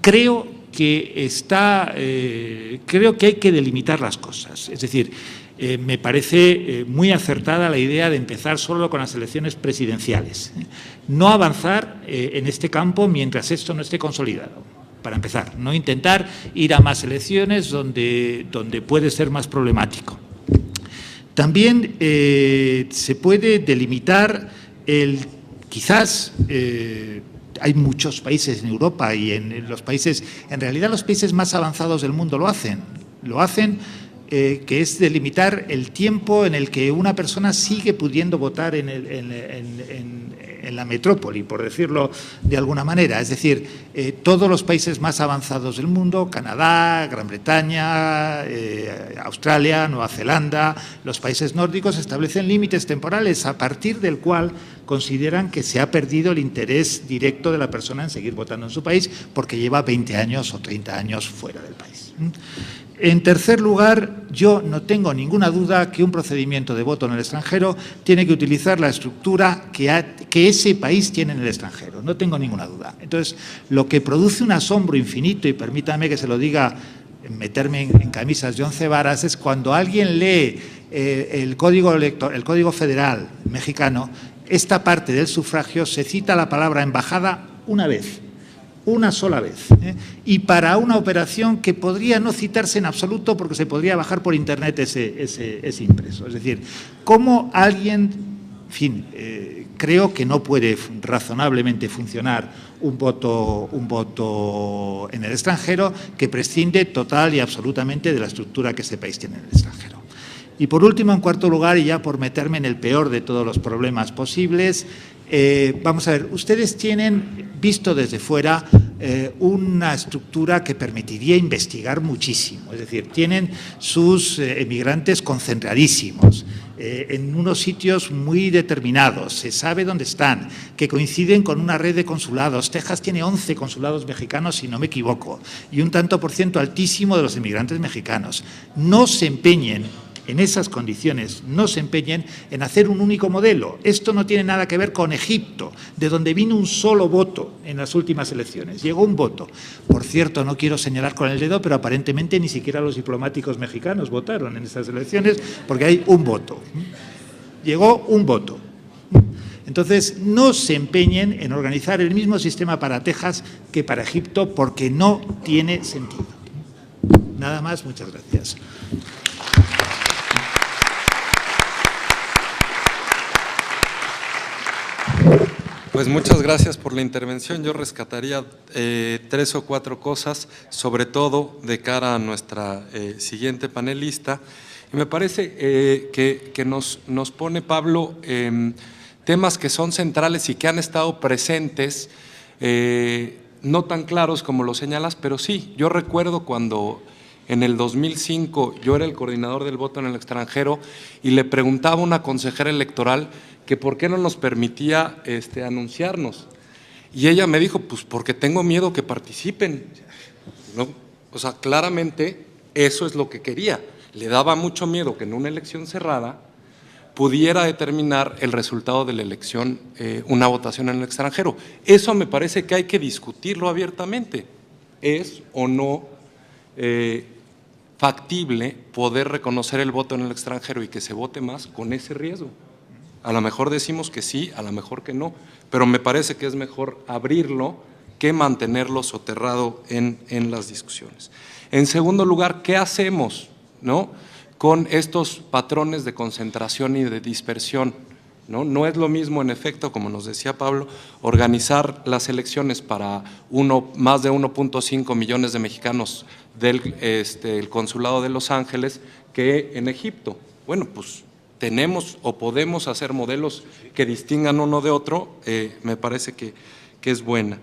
creo que creo que hay que delimitar las cosas. Es decir, me parece muy acertada la idea de empezar solo con las elecciones presidenciales. No avanzar en este campo mientras esto no esté consolidado, para empezar. No intentar ir a más elecciones donde puede ser más problemático. También se puede delimitar quizás hay muchos países en Europa y en los países, en realidad los países más avanzados del mundo lo hacen, que es delimitar el tiempo en el que una persona sigue pudiendo votar en la metrópoli, por decirlo de alguna manera. Es decir, todos los países más avanzados del mundo, Canadá, Gran Bretaña, Australia, Nueva Zelanda, los países nórdicos establecen límites temporales a partir del cual consideran que se ha perdido el interés directo de la persona en seguir votando en su país porque lleva 20 años o 30 años fuera del país. En tercer lugar, yo no tengo ninguna duda que un procedimiento de voto en el extranjero tiene que utilizar la estructura que ese país tiene en el extranjero. No tengo ninguna duda. Entonces, lo que produce un asombro infinito, y permítame que se lo diga, meterme en camisas de 11 varas, es cuando alguien lee el Código Federal mexicano, esta parte del sufragio se cita la palabra embajada una vez. Una sola vez, y para una operación que podría no citarse en absoluto porque se podría bajar por internet ese impreso. Es decir, cómo alguien, en fin, creo que no puede razonablemente funcionar un voto en el extranjero que prescinde total y absolutamente de la estructura que ese país tiene en el extranjero. Y por último, en cuarto lugar, y ya por meterme en el peor de todos los problemas posibles, vamos a ver, ustedes tienen, visto desde fuera, una estructura que permitiría investigar muchísimo. Es decir, tienen sus emigrantes concentradísimos en unos sitios muy determinados, se sabe dónde están, que coinciden con una red de consulados. Texas tiene 11 consulados mexicanos, si no me equivoco, y un tanto por ciento altísimo de los inmigrantes mexicanos. No se empeñen en esas condiciones, no se empeñen en hacer un único modelo. Esto no tiene nada que ver con Egipto, de donde vino un solo voto en las últimas elecciones. Llegó un voto. Por cierto, no quiero señalar con el dedo, pero aparentemente ni siquiera los diplomáticos mexicanos votaron en esas elecciones porque hay un voto. Llegó un voto. Entonces, no se empeñen en organizar el mismo sistema para Texas que para Egipto porque no tiene sentido. Nada más, muchas gracias. Pues muchas gracias por la intervención. Yo rescataría 3 o 4 cosas, sobre todo de cara a nuestra siguiente panelista. Y me parece que nos pone Pablo temas que son centrales y que han estado presentes, no tan claros como lo señalas, pero sí. Yo recuerdo cuando en el 2005 yo era el coordinador del voto en el extranjero y le preguntaba a una consejera electoral que por qué no nos permitía anunciarnos. Y ella me dijo, pues porque tengo miedo que participen. ¿No? O sea, claramente eso es lo que quería. Le daba mucho miedo que en una elección cerrada pudiera determinar el resultado de la elección, una votación en el extranjero. Eso me parece que hay que discutirlo abiertamente. ¿Es o no factible poder reconocer el voto en el extranjero y que se vote más con ese riesgo? A lo mejor decimos que sí, a lo mejor que no, pero me parece que es mejor abrirlo que mantenerlo soterrado en las discusiones. En segundo lugar, ¿qué hacemos, no, con estos patrones de concentración y de dispersión? No es lo mismo, en efecto, como nos decía Pablo, organizar las elecciones para más de 1.5 millones de mexicanos del consulado de Los Ángeles que en Egipto. Bueno, pues tenemos o podemos hacer modelos que distingan uno de otro, me parece que es buena.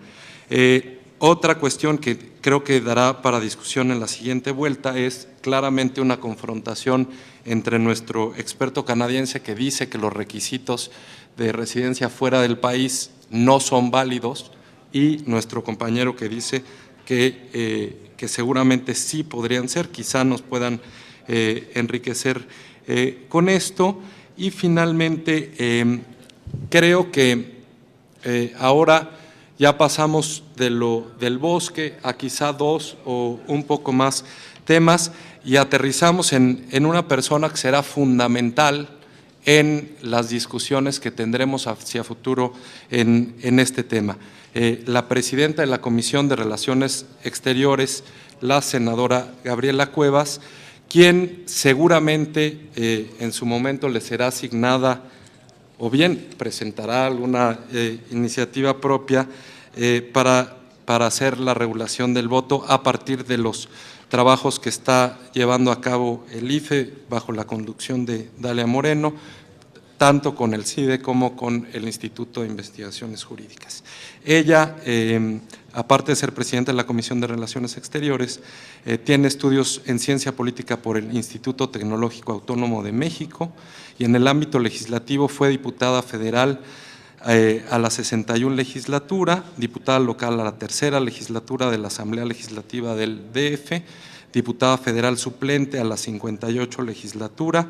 Otra cuestión que creo que dará para discusión en la siguiente vuelta es claramente una confrontación entre nuestro experto canadiense que dice que los requisitos de residencia fuera del país no son válidos y nuestro compañero que dice que seguramente sí podrían ser, quizá nos puedan enriquecer con esto. Y finalmente creo que ahora ya pasamos del bosque a quizá 2 o un poco más temas y aterrizamos en una persona que será fundamental en las discusiones que tendremos hacia futuro en este tema. La presidenta de la Comisión de Relaciones Exteriores, la senadora Gabriela Cuevas, quien seguramente en su momento le será asignada o bien presentará alguna iniciativa propia para hacer la regulación del voto a partir de los trabajos que está llevando a cabo el IFE bajo la conducción de Dalia Moreno, tanto con el CIDE como con el Instituto de Investigaciones Jurídicas. Ella, aparte de ser presidenta de la Comisión de Relaciones Exteriores, tiene estudios en ciencia política por el Instituto Tecnológico Autónomo de México y en el ámbito legislativo fue diputada federal a la 61 legislatura, diputada local a la 3ª legislatura de la Asamblea Legislativa del DF, diputada federal suplente a la 58 legislatura,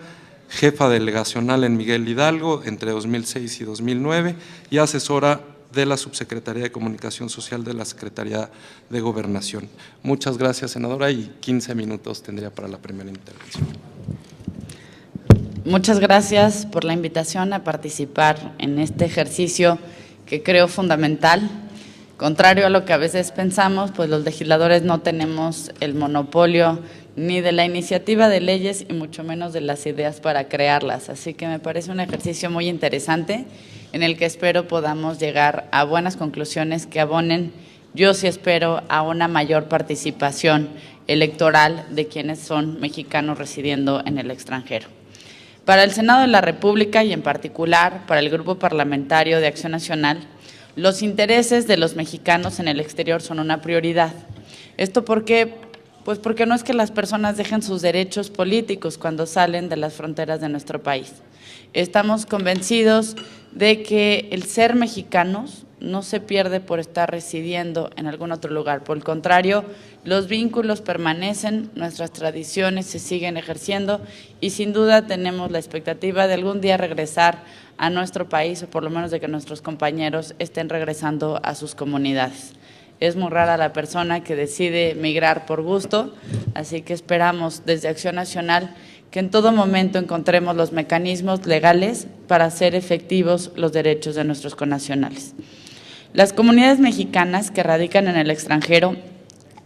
jefa delegacional en Miguel Hidalgo entre 2006 y 2009 y asesora de la Subsecretaría de Comunicación Social de la Secretaría de Gobernación. Muchas gracias, senadora, y 15 minutos tendría para la primera intervención. Muchas gracias por la invitación a participar en este ejercicio que creo fundamental. Contrario a lo que a veces pensamos, pues los legisladores no tenemos el monopolio ni de la iniciativa de leyes y mucho menos de las ideas para crearlas. Así que me parece un ejercicio muy interesante en el que espero podamos llegar a buenas conclusiones que abonen, yo sí espero, a una mayor participación electoral de quienes son mexicanos residiendo en el extranjero. Para el Senado de la República y en particular para el Grupo Parlamentario de Acción Nacional, los intereses de los mexicanos en el exterior son una prioridad. ¿Esto por qué? Pues porque no es que las personas dejen sus derechos políticos cuando salen de las fronteras de nuestro país. Estamos convencidos de que el ser mexicanos no se pierde por estar residiendo en algún otro lugar. Por el contrario, los vínculos permanecen, nuestras tradiciones se siguen ejerciendo y sin duda tenemos la expectativa de algún día regresar a nuestro país o por lo menos de que nuestros compañeros estén regresando a sus comunidades. Es muy rara la persona que decide migrar por gusto, así que esperamos desde Acción Nacional que en todo momento encontremos los mecanismos legales para hacer efectivos los derechos de nuestros connacionales. Las comunidades mexicanas que radican en el extranjero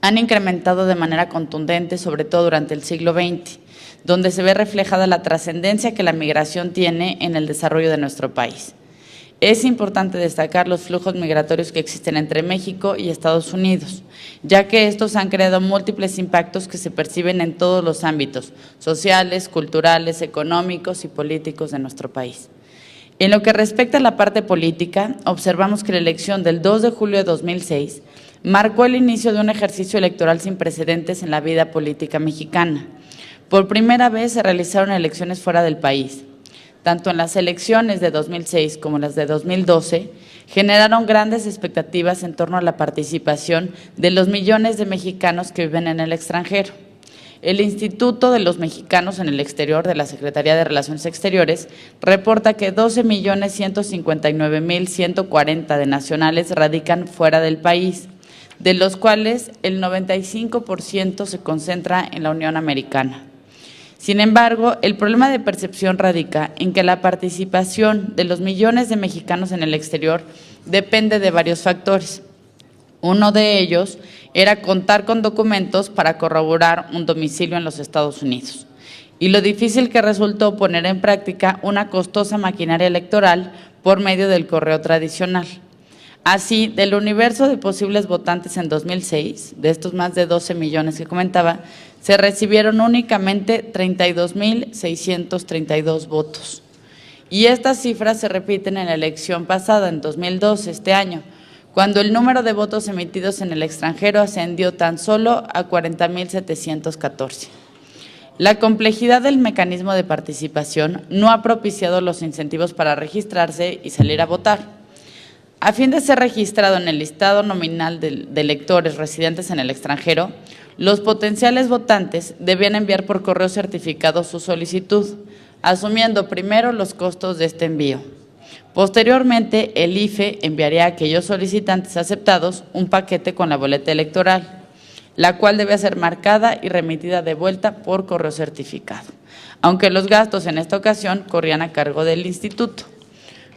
han incrementado de manera contundente, sobre todo durante el siglo XX, donde se ve reflejada la trascendencia que la migración tiene en el desarrollo de nuestro país. Es importante destacar los flujos migratorios que existen entre México y Estados Unidos, ya que estos han creado múltiples impactos que se perciben en todos los ámbitos sociales, culturales, económicos y políticos de nuestro país. En lo que respecta a la parte política, observamos que la elección del 2 de julio de 2006 marcó el inicio de un ejercicio electoral sin precedentes en la vida política mexicana. Por primera vez se realizaron elecciones fuera del país. Tanto en las elecciones de 2006 como las de 2012, generaron grandes expectativas en torno a la participación de los millones de mexicanos que viven en el extranjero. El Instituto de los Mexicanos en el Exterior de la Secretaría de Relaciones Exteriores reporta que 12.159.140 de nacionales radican fuera del país, de los cuales el 95% se concentra en la Unión Americana. Sin embargo, el problema de percepción radica en que la participación de los millones de mexicanos en el exterior depende de varios factores. Uno de ellos era contar con documentos para corroborar un domicilio en los Estados Unidos y lo difícil que resultó poner en práctica una costosa maquinaria electoral por medio del correo tradicional. Así, del universo de posibles votantes en 2006, de estos más de 12 millones que comentaba, se recibieron únicamente 32.632 votos. Y estas cifras se repiten en la elección pasada, en 2012, este año, cuando el número de votos emitidos en el extranjero ascendió tan solo a 40.714. La complejidad del mecanismo de participación no ha propiciado los incentivos para registrarse y salir a votar. A fin de ser registrado en el listado nominal de electores residentes en el extranjero, los potenciales votantes debían enviar por correo certificado su solicitud, asumiendo primero los costos de este envío. Posteriormente, el IFE enviaría a aquellos solicitantes aceptados un paquete con la boleta electoral, la cual debe ser marcada y remitida de vuelta por correo certificado, aunque los gastos en esta ocasión corrían a cargo del instituto.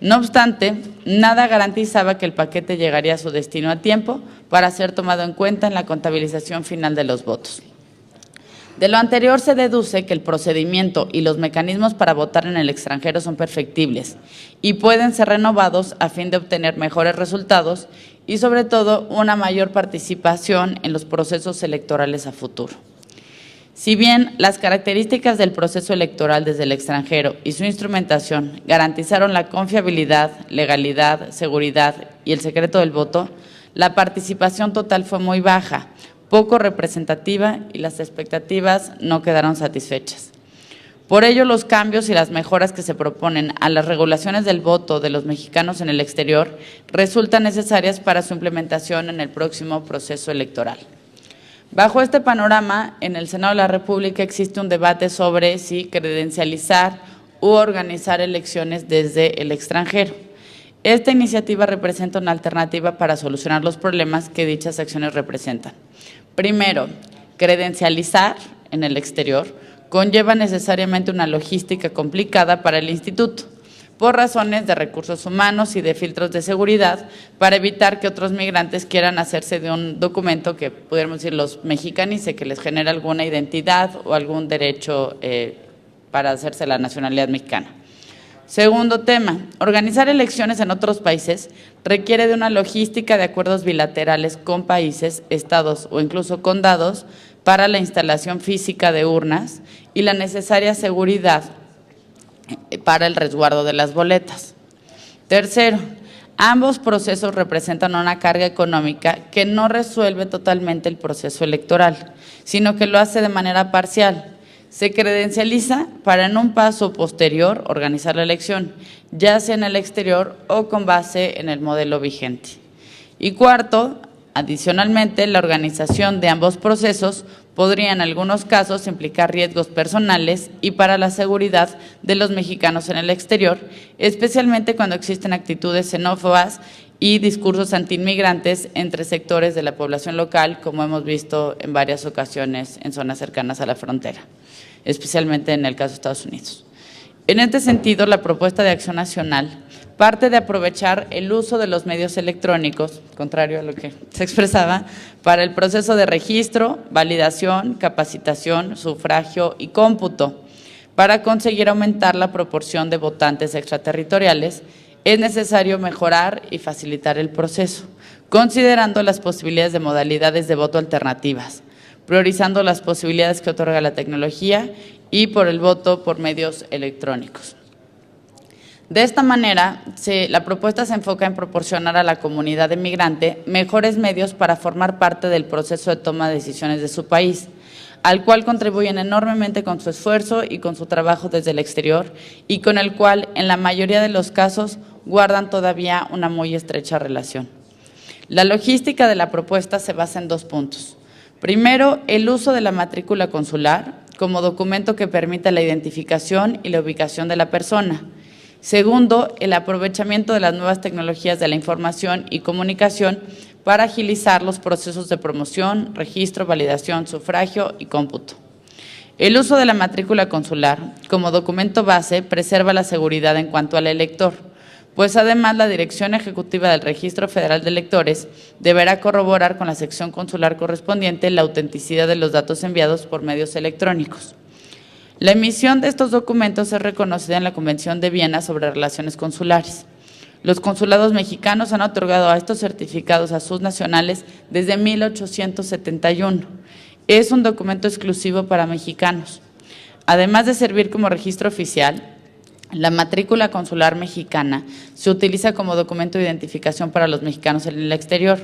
No obstante, nada garantizaba que el paquete llegaría a su destino a tiempo para ser tomado en cuenta en la contabilización final de los votos. De lo anterior se deduce que el procedimiento y los mecanismos para votar en el extranjero son perfectibles y pueden ser renovados a fin de obtener mejores resultados y, sobre todo, una mayor participación en los procesos electorales a futuro. Si bien las características del proceso electoral desde el extranjero y su instrumentación garantizaron la confiabilidad, legalidad, seguridad y el secreto del voto, la participación total fue muy baja, poco representativa y las expectativas no quedaron satisfechas. Por ello, los cambios y las mejoras que se proponen a las regulaciones del voto de los mexicanos en el exterior resultan necesarias para su implementación en el próximo proceso electoral. Bajo este panorama, en el Senado de la República existe un debate sobre si credencializar u organizar elecciones desde el extranjero. Esta iniciativa representa una alternativa para solucionar los problemas que dichas acciones representan. Primero, credencializar en el exterior conlleva necesariamente una logística complicada para el instituto, por razones de recursos humanos y de filtros de seguridad, para evitar que otros migrantes quieran hacerse de un documento que, pudiéramos decir, los mexicanice, que les genere alguna identidad o algún derecho para hacerse la nacionalidad mexicana. Segundo tema, organizar elecciones en otros países requiere de una logística de acuerdos bilaterales con países, estados o incluso condados para la instalación física de urnas y la necesaria seguridad para el resguardo de las boletas. Tercero, ambos procesos representan una carga económica que no resuelve totalmente el proceso electoral, sino que lo hace de manera parcial. Se credencializa para en un paso posterior organizar la elección, ya sea en el exterior o con base en el modelo vigente. Y cuarto, adicionalmente, la organización de ambos procesos podría en algunos casos implicar riesgos personales y para la seguridad de los mexicanos en el exterior, especialmente cuando existen actitudes xenófobas y discursos antiinmigrantes entre sectores de la población local, como hemos visto en varias ocasiones en zonas cercanas a la frontera, especialmente en el caso de Estados Unidos. En este sentido, la propuesta de Acción Nacional parte de aprovechar el uso de los medios electrónicos, contrario a lo que se expresaba, para el proceso de registro, validación, capacitación, sufragio y cómputo. Para conseguir aumentar la proporción de votantes extraterritoriales, es necesario mejorar y facilitar el proceso, considerando las posibilidades de modalidades de voto alternativas, priorizando las posibilidades que otorga la tecnología y por el voto por medios electrónicos. De esta manera, la propuesta se enfoca en proporcionar a la comunidad emigrante mejores medios para formar parte del proceso de toma de decisiones de su país, al cual contribuyen enormemente con su esfuerzo y con su trabajo desde el exterior y con el cual, en la mayoría de los casos, guardan todavía una muy estrecha relación. La logística de la propuesta se basa en 2 puntos. Primero, el uso de la matrícula consular como documento que permita la identificación y la ubicación de la persona. Segundo, el aprovechamiento de las nuevas tecnologías de la información y comunicación para agilizar los procesos de promoción, registro, validación, sufragio y cómputo. El uso de la matrícula consular como documento base preserva la seguridad en cuanto al elector, pues además la Dirección Ejecutiva del Registro Federal de Electores deberá corroborar con la sección consular correspondiente la autenticidad de los datos enviados por medios electrónicos. La emisión de estos documentos es reconocida en la Convención de Viena sobre Relaciones Consulares. Los consulados mexicanos han otorgado a estos certificados a sus nacionales desde 1871. Es un documento exclusivo para mexicanos. Además de servir como registro oficial, la matrícula consular mexicana se utiliza como documento de identificación para los mexicanos en el exterior.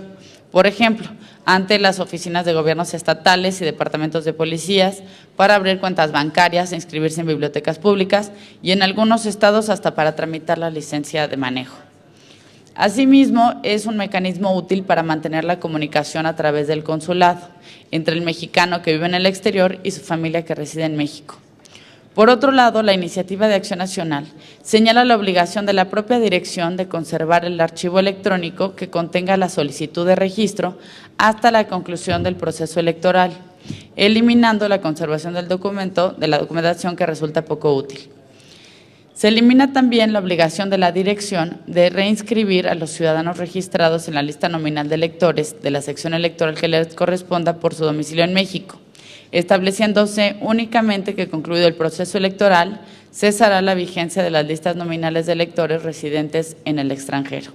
Por ejemplo, ante las oficinas de gobiernos estatales y departamentos de policías, para abrir cuentas bancarias, inscribirse en bibliotecas públicas y en algunos estados hasta para tramitar la licencia de manejo. Asimismo, es un mecanismo útil para mantener la comunicación a través del consulado entre el mexicano que vive en el exterior y su familia que reside en México. Por otro lado, la iniciativa de Acción Nacional señala la obligación de la propia dirección de conservar el archivo electrónico que contenga la solicitud de registro hasta la conclusión del proceso electoral, eliminando la conservación del documento, de la documentación que resulta poco útil. Se elimina también la obligación de la dirección de reinscribir a los ciudadanos registrados en la lista nominal de electores de la sección electoral que les corresponda por su domicilio en México, estableciéndose únicamente que concluido el proceso electoral cesará la vigencia de las listas nominales de electores residentes en el extranjero.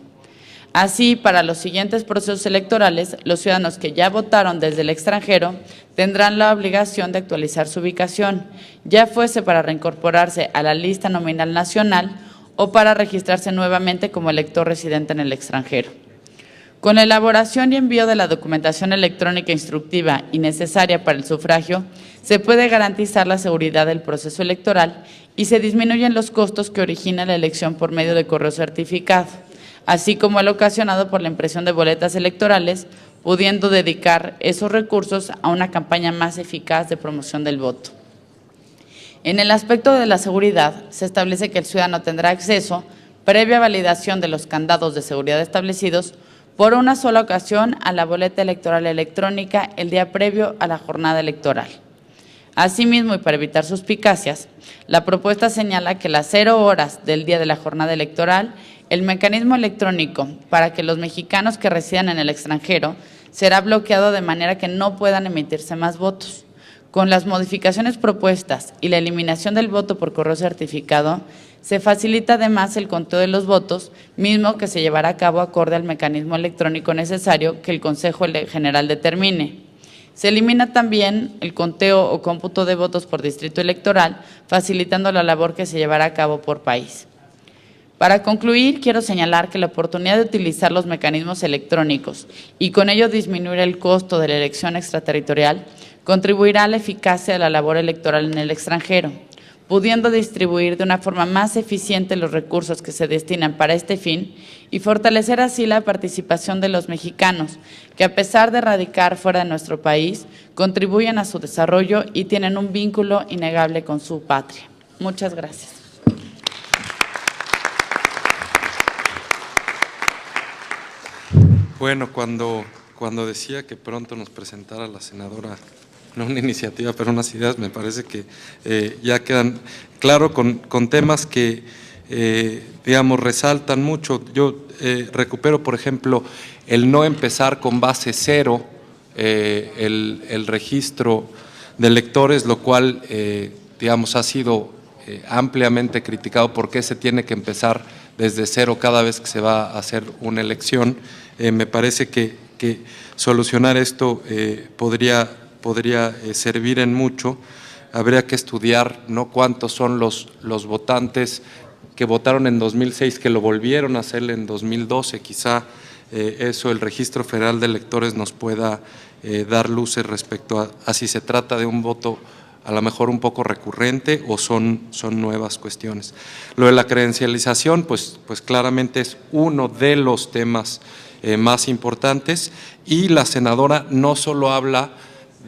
Así, para los siguientes procesos electorales, los ciudadanos que ya votaron desde el extranjero tendrán la obligación de actualizar su ubicación, ya fuese para reincorporarse a la lista nominal nacional o para registrarse nuevamente como elector residente en el extranjero. Con la elaboración y envío de la documentación electrónica instructiva y necesaria para el sufragio, se puede garantizar la seguridad del proceso electoral y se disminuyen los costos que origina la elección por medio de correo certificado, así como el ocasionado por la impresión de boletas electorales, pudiendo dedicar esos recursos a una campaña más eficaz de promoción del voto. En el aspecto de la seguridad, se establece que el ciudadano tendrá acceso, previa validación de los candados de seguridad establecidos, por una sola ocasión a la boleta electoral electrónica el día previo a la jornada electoral. Asimismo, y para evitar suspicacias, la propuesta señala que las 0 horas del día de la jornada electoral, el mecanismo electrónico para que los mexicanos que residan en el extranjero será bloqueado de manera que no puedan emitirse más votos. Con las modificaciones propuestas y la eliminación del voto por correo certificado, se facilita además el conteo de los votos, mismo que se llevará a cabo acorde al mecanismo electrónico necesario que el Consejo General determine. Se elimina también el conteo o cómputo de votos por distrito electoral, facilitando la labor que se llevará a cabo por país. Para concluir, quiero señalar que la oportunidad de utilizar los mecanismos electrónicos y con ello disminuir el costo de la elección extraterritorial contribuirá a la eficacia de la labor electoral en el extranjero, pudiendo distribuir de una forma más eficiente los recursos que se destinan para este fin y fortalecer así la participación de los mexicanos, que a pesar de radicar fuera de nuestro país, contribuyen a su desarrollo y tienen un vínculo innegable con su patria. Muchas gracias. Bueno, cuando decía que pronto nos presentara la senadora, no una iniciativa, pero unas ideas, me parece que ya quedan claro con temas que, digamos, resaltan mucho. Yo recupero, por ejemplo, el no empezar con base cero el registro de electores, lo cual, digamos, ha sido ampliamente criticado. ¿Por qué se tiene que empezar desde cero cada vez que se va a hacer una elección? Me parece que solucionar esto podría servir en mucho. Habría que estudiar, ¿no?, cuántos son los votantes que votaron en 2006 que lo volvieron a hacer en 2012. Quizá eso el Registro Federal de Electores nos pueda dar luces respecto a si se trata de un voto a lo mejor un poco recurrente o son nuevas cuestiones. Lo de la credencialización, pues claramente es uno de los temas más importantes, y la senadora no solo habla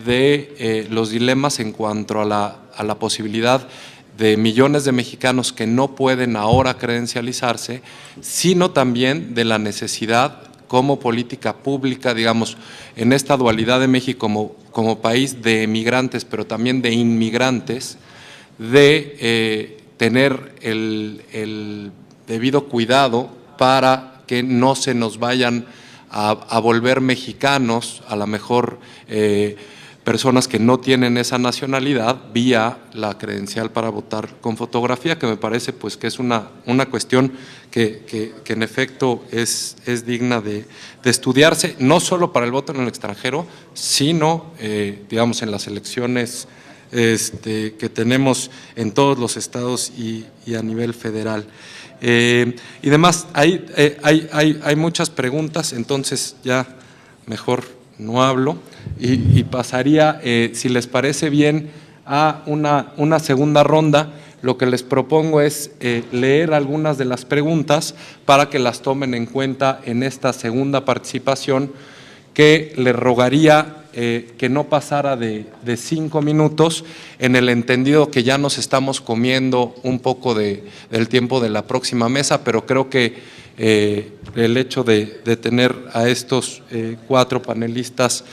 de los dilemas en cuanto a la posibilidad de millones de mexicanos que no pueden ahora credencializarse, sino también de la necesidad como política pública, digamos, en esta dualidad de México como país de emigrantes, pero también de inmigrantes, de tener el debido cuidado para que no se nos vayan a volver mexicanos, a lo mejor personas que no tienen esa nacionalidad, vía la credencial para votar con fotografía, que me parece pues que es una cuestión que en efecto es digna de estudiarse, no solo para el voto en el extranjero, sino digamos en las elecciones que tenemos en todos los estados y a nivel federal. Y demás, hay muchas preguntas, entonces ya mejor no hablo y pasaría, si les parece bien, a una segunda ronda. Lo que les propongo es leer algunas de las preguntas para que las tomen en cuenta en esta segunda participación, que les rogaría que no pasara de 5 minutos, en el entendido que ya nos estamos comiendo un poco del tiempo de la próxima mesa, pero creo que el hecho de tener a estos 4 panelistas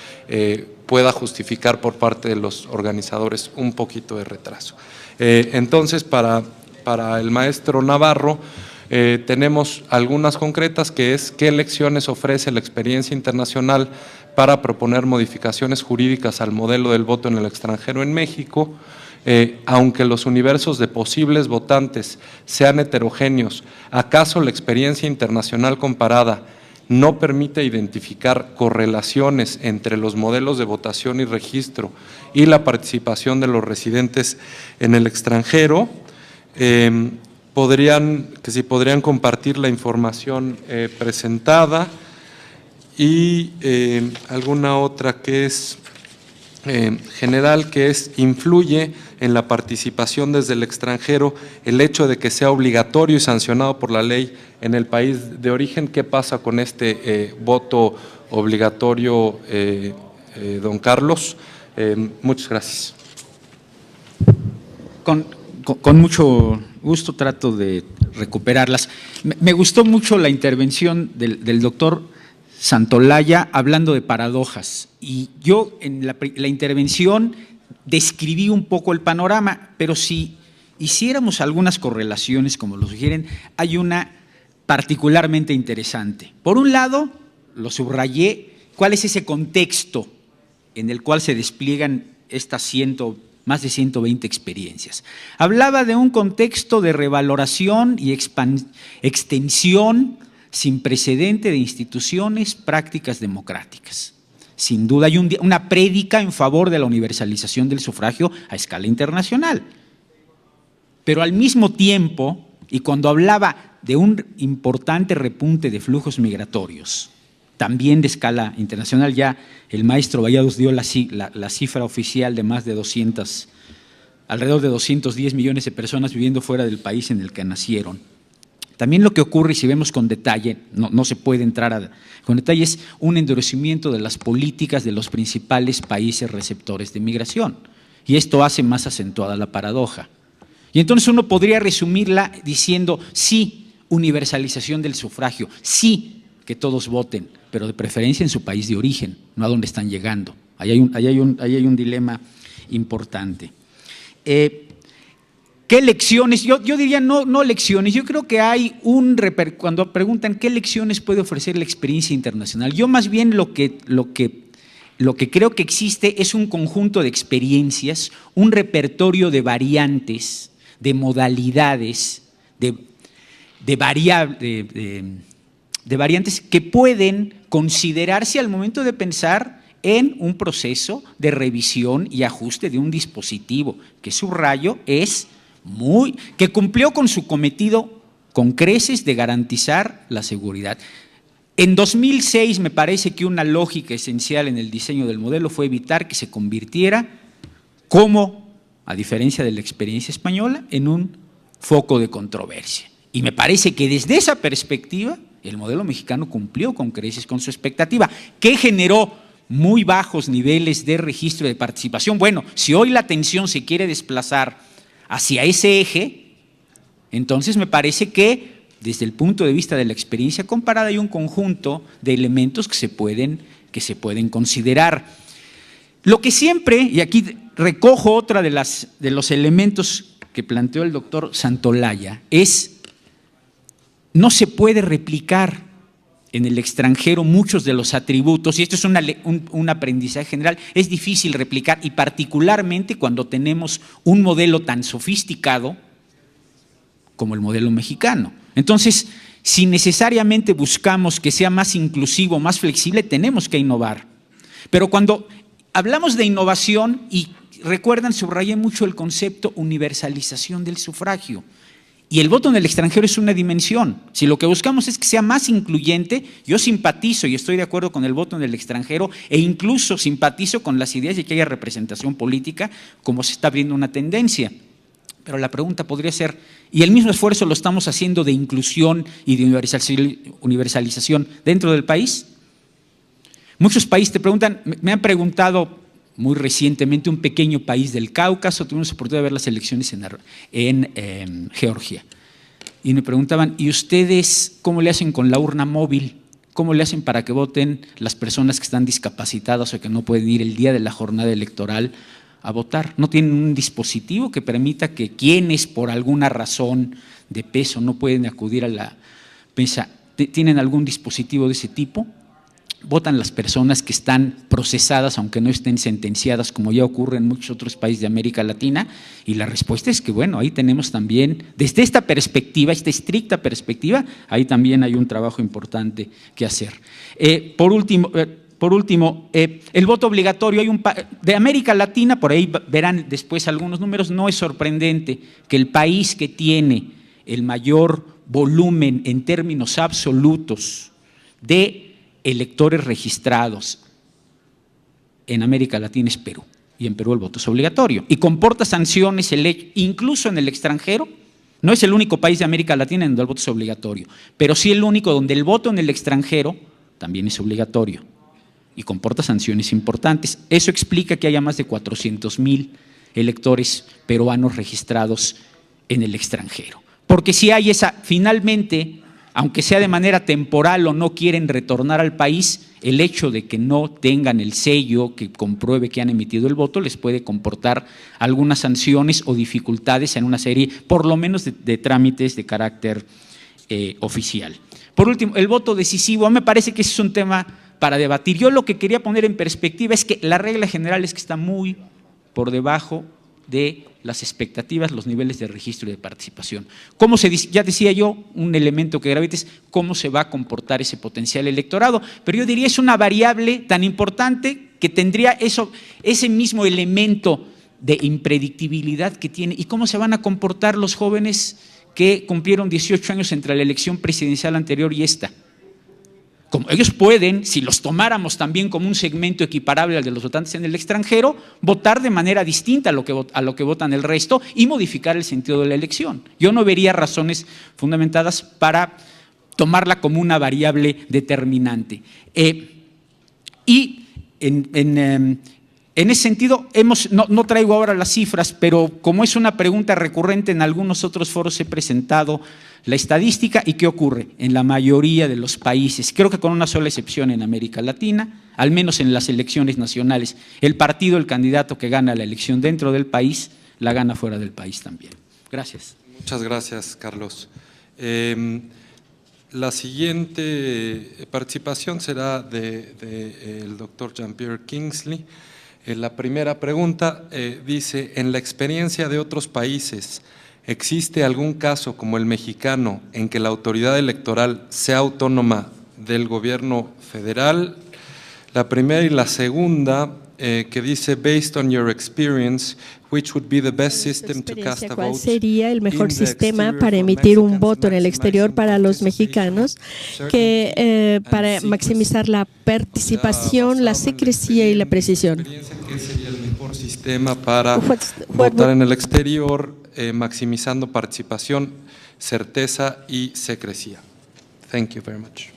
pueda justificar por parte de los organizadores un poquito de retraso. Entonces, para el maestro Navarro, tenemos algunas concretas, que es qué lecciones ofrece la experiencia internacional para proponer modificaciones jurídicas al modelo del voto en el extranjero en México. Aunque los universos de posibles votantes sean heterogéneos, ¿acaso la experiencia internacional comparada no permite identificar correlaciones entre los modelos de votación y registro y la participación de los residentes en el extranjero? Podrían compartir la información presentada y alguna otra que es general, que es influye en la participación desde el extranjero el hecho de que sea obligatorio y sancionado por la ley en el país de origen. ¿Qué pasa con este voto obligatorio, don Carlos? Muchas gracias. Con mucho gusto trato de recuperarlas. Me gustó mucho la intervención del doctor Santolaya hablando de paradojas, y yo en la intervención describí un poco el panorama, pero si hiciéramos algunas correlaciones como lo sugieren, hay una particularmente interesante. Por un lado, lo subrayé, ¿cuál es ese contexto en el cual se despliegan estas más de 120 experiencias? Hablaba de un contexto de revaloración y extensión sin precedente de instituciones, prácticas democráticas. Sin duda hay una prédica en favor de la universalización del sufragio a escala internacional. Pero al mismo tiempo, y cuando hablaba de un importante repunte de flujos migratorios, también de escala internacional, ya el maestro Vallados dio la cifra oficial de más de alrededor de 210 millones de personas viviendo fuera del país en el que nacieron. También lo que ocurre, y si vemos con detalle, no se puede entrar con detalle, es un endurecimiento de las políticas de los principales países receptores de migración. Y esto hace más acentuada la paradoja. Y entonces uno podría resumirla diciendo, sí, universalización del sufragio, sí, que todos voten, pero de preferencia en su país de origen, no a donde están llegando. Ahí hay un dilema importante. ¿Qué lecciones? Yo diría no lecciones, yo creo que hay cuando preguntan qué lecciones puede ofrecer la experiencia internacional, yo más bien lo que creo que existe es un conjunto de experiencias, un repertorio de variantes, de modalidades, de variantes que pueden considerarse al momento de pensar en un proceso de revisión y ajuste de un dispositivo que, subrayo, que cumplió con su cometido con creces de garantizar la seguridad. En 2006 me parece que una lógica esencial en el diseño del modelo fue evitar que se convirtiera, como a diferencia de la experiencia española, en un foco de controversia. Y me parece que desde esa perspectiva el modelo mexicano cumplió con creces con su expectativa, que generó muy bajos niveles de registro de participación. Bueno, si hoy la atención se quiere desplazar hacia ese eje, entonces me parece que desde el punto de vista de la experiencia comparada hay un conjunto de elementos que se pueden considerar. Lo que siempre, y aquí recojo otra de los elementos que planteó el doctor Santolaya, es no se puede replicar en el extranjero muchos de los atributos, y esto es un aprendizaje general, es difícil replicar, y particularmente cuando tenemos un modelo tan sofisticado como el modelo mexicano. Entonces, si necesariamente buscamos que sea más inclusivo, más flexible, tenemos que innovar. Pero cuando hablamos de innovación, y recuerdan, subrayé mucho el concepto universalización del sufragio, y el voto en el extranjero es una dimensión. Si lo que buscamos es que sea más incluyente, yo simpatizo y estoy de acuerdo con el voto en el extranjero, e incluso simpatizo con las ideas de que haya representación política, como se está viendo una tendencia. Pero la pregunta podría ser, ¿y el mismo esfuerzo lo estamos haciendo de inclusión y de universalización dentro del país? Muchos países te preguntan, me han preguntado muy recientemente un pequeño país del Cáucaso, tuvimos la oportunidad de ver las elecciones en Georgia, y me preguntaban, ¿y ustedes cómo le hacen con la urna móvil? ¿Cómo le hacen para que voten las personas que están discapacitadas o que no pueden ir el día de la jornada electoral a votar? ¿No tienen un dispositivo que permita que quienes por alguna razón de peso no pueden acudir a la mesa, tienen algún dispositivo de ese tipo? Votan las personas que están procesadas, aunque no estén sentenciadas, como ya ocurre en muchos otros países de América Latina, y la respuesta es que, bueno, ahí tenemos también, desde esta perspectiva, esta estricta perspectiva, ahí también hay un trabajo importante que hacer. Por último, el voto obligatorio, de América Latina, por ahí verán después algunos números, no es sorprendente que el país que tiene el mayor volumen en términos absolutos de electores registrados en América Latina es Perú, y en Perú el voto es obligatorio y comporta sanciones incluso en el extranjero. No es el único país de América Latina donde el voto es obligatorio, pero sí el único donde el voto en el extranjero también es obligatorio y comporta sanciones importantes. Eso explica que haya más de 400,000 electores peruanos registrados en el extranjero, porque si hay finalmente, aunque sea de manera temporal o no quieren retornar al país, el hecho de que no tengan el sello que compruebe que han emitido el voto les puede comportar algunas sanciones o dificultades en una serie, por lo menos, de trámites de carácter oficial. Por último, el voto decisivo, me parece que ese es un tema para debatir. Yo lo que quería poner en perspectiva es que la regla general es que está muy por debajo de las expectativas, los niveles de registro y de participación. Ya decía yo, un elemento que gravita es cómo se va a comportar ese potencial electorado, pero yo diría es una variable tan importante que tendría ese mismo elemento de impredictibilidad que tiene, y cómo se van a comportar los jóvenes que cumplieron 18 años entre la elección presidencial anterior y esta. Como ellos pueden, si los tomáramos también como un segmento equiparable al de los votantes en el extranjero, votar de manera distinta a lo que votan el resto y modificar el sentido de la elección. Yo no vería razones fundamentadas para tomarla como una variable determinante. Y en ese sentido, no traigo ahora las cifras, pero como es una pregunta recurrente en algunos otros foros he presentado la estadística. ¿Y qué ocurre? En la mayoría de los países, creo que con una sola excepción en América Latina, al menos en las elecciones nacionales, el candidato que gana la elección dentro del país, la gana fuera del país también. Gracias. Muchas gracias, Carlos. La siguiente participación será del doctor Jean-Pierre Kingsley. La primera pregunta dice, en la experiencia de otros países, ¿existe algún caso como el mexicano en que la autoridad electoral sea autónoma del gobierno federal? La primera, y la segunda, que dice, based on your experience, which would be the best system to cast a vote? ¿Cuál sería el mejor sistema para emitir un voto en el exterior para los mexicanos para maximizar la participación, la secrecía y la precisión? ¿Qué sería el mejor sistema para votar en el exterior, maximizando participación, certeza y secrecía? Thank you very much.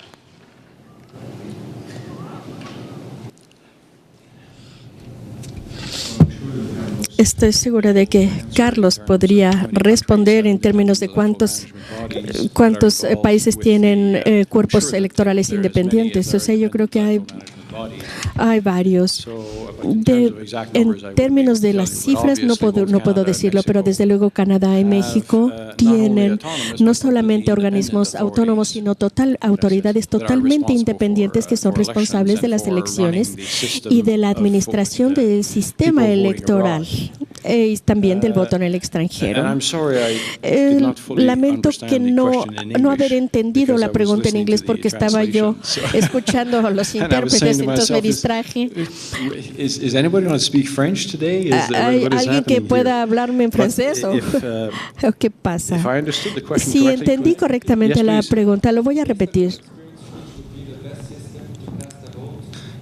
Estoy segura de que Carlos podría responder en términos de cuántos países tienen cuerpos electorales independientes. O sea, yo creo que hay varios. En términos de las cifras no puedo decirlo, pero desde luego Canadá y México tienen no solamente organismos autónomos, sino autoridades totalmente independientes que son responsables de las elecciones y de la administración del sistema electoral y también del voto en el extranjero. Lamento que no haber entendido la pregunta en inglés porque estaba yo escuchando a los intérpretes, entonces me distraje. ¿Hay alguien que pueda hablarme en francés o qué pasa? Si entendí correctamente la pregunta, lo voy a repetir.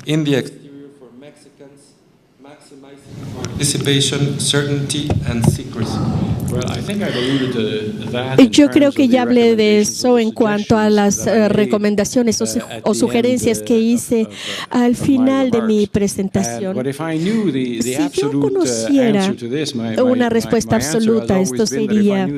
In the exterior for Mexicans, maximizing participation, certainty and secrecy. Yo creo que ya hablé de eso en cuanto a las recomendaciones o sugerencias que hice al final de mi presentación. Si yo conociera una respuesta absoluta, esto sería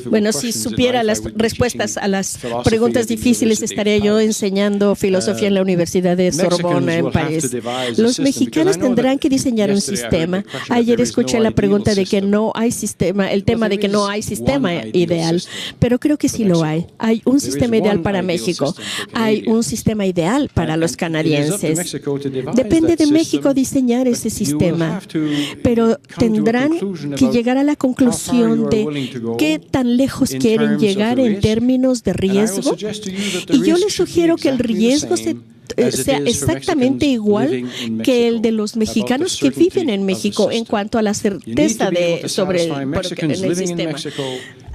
bueno, si supiera las respuestas a las preguntas difíciles, estaría yo enseñando filosofía en la Universidad de Sorbona en París. Los mexicanos tendrán que diseñar un sistema. Ayer escuché la pregunta de que no hay sistema, el tema de que no hay sistema ideal, pero creo que sí lo hay. Hay un sistema ideal para México, hay un sistema ideal para los canadienses. Depende de México diseñar ese sistema, pero tendrán que llegar a la conclusión de qué tan lejos quieren llegar en términos de riesgo. Y yo les sugiero que el riesgo sea exactamente igual que el de los mexicanos que viven en México en cuanto a la certeza en el sistema.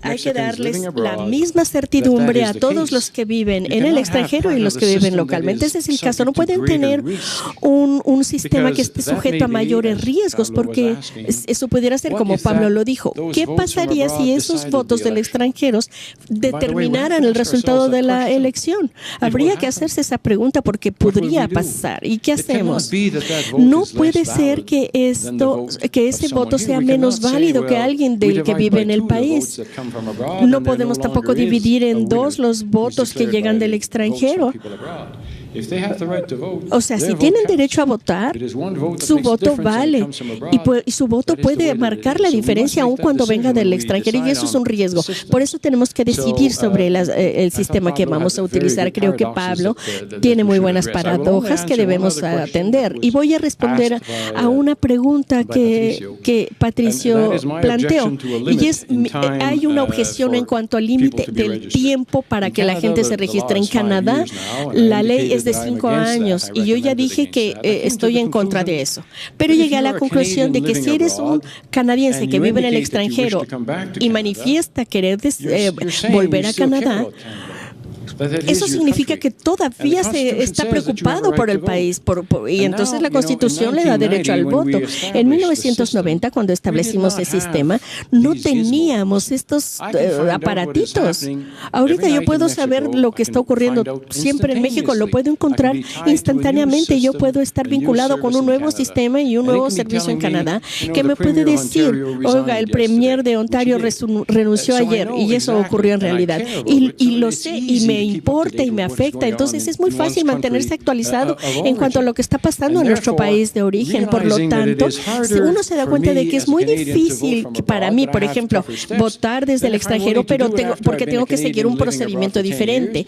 Hay que darles la misma certidumbre a todos los que viven en el extranjero y los que viven localmente. Ese es el caso. No pueden tener un sistema que esté sujeto a mayores riesgos, porque eso pudiera ser como Pablo lo dijo. ¿Qué pasaría si esos votos del extranjero determinaran el resultado de la elección? Habría que hacerse esa pregunta porque podría pasar. ¿Y qué hacemos? No puede ser que ese voto sea menos válido que alguien del que vive en el país. No podemos tampoco dividir en dos los votos que llegan del extranjero. O sea, si tienen derecho a votar, su voto vale y su voto puede marcar la diferencia aun cuando venga del extranjero, y eso es un riesgo. Por eso tenemos que decidir sobre el sistema que vamos a utilizar. Creo que Pablo tiene muy buenas paradojas que debemos atender. Y voy a responder a una pregunta que Patricio planteó. Y hay una objeción en cuanto al límite del tiempo para que la gente se registre. En Canadá, la ley es de 5 años y yo ya dije que estoy en contra de eso. Pero llegué a la conclusión de que si eres un canadiense que vive en el extranjero y manifiesta querer volver a Canadá, eso significa que todavía se está preocupado por el país y entonces la Constitución le da derecho al voto. En 1990, cuando establecimos el sistema, no teníamos estos aparatitos. Ahorita yo puedo saber lo que está ocurriendo siempre en México, lo puedo encontrar instantáneamente. Yo puedo estar vinculado con un nuevo sistema y un nuevo servicio en Canadá que me puede decir, oiga, el premier de Ontario renunció ayer, y eso ocurrió en realidad. Y lo sé y me importa y me afecta. Entonces es muy fácil mantenerse actualizado en cuanto a lo que está pasando en nuestro país de origen. Por lo tanto, si uno se da cuenta de que es muy difícil para mí, por ejemplo, votar desde el extranjero, porque tengo que seguir un procedimiento diferente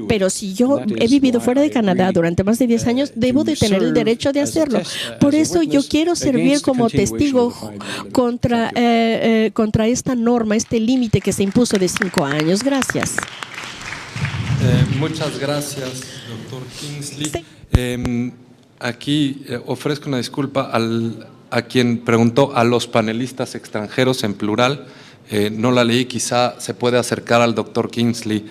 pero si yo he vivido fuera de Canadá durante más de 10 años, debo de tener el derecho de hacerlo. Por eso yo quiero servir como testigo contra esta norma, este límite que se impuso de 5 años. Gracias. Muchas gracias, doctor Kingsley. Aquí ofrezco una disculpa a quien preguntó, a los panelistas extranjeros en plural. No la leí, quizá se puede acercar al doctor Kingsley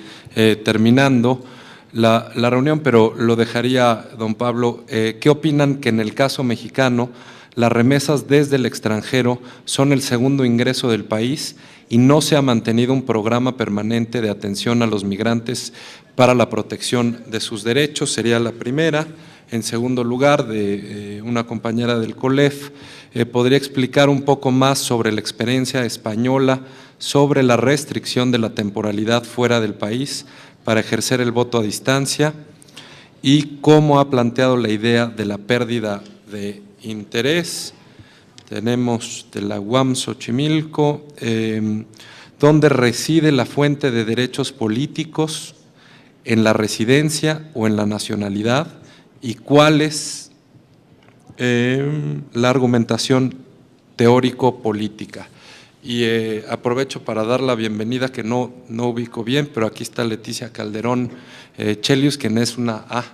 terminando la reunión, pero lo dejaría, don Pablo. ¿Qué opinan que en el caso mexicano las remesas desde el extranjero son el segundo ingreso del país y no se ha mantenido un programa permanente de atención a los migrantes para la protección de sus derechos? Sería la primera. En segundo lugar, de una compañera del COLEF, ¿podría explicar un poco más sobre la experiencia española sobre la restricción de la temporalidad fuera del país para ejercer el voto a distancia y cómo ha planteado la idea de la pérdida de interés? Tenemos de la UAM Xochimilco, ¿dónde reside la fuente de derechos políticos? ¿En la residencia o en la nacionalidad? ¿Y cuál es la argumentación teórico-política? Y aprovecho para dar la bienvenida, que no ubico bien, pero aquí está Leticia Calderón Chelius, quien es una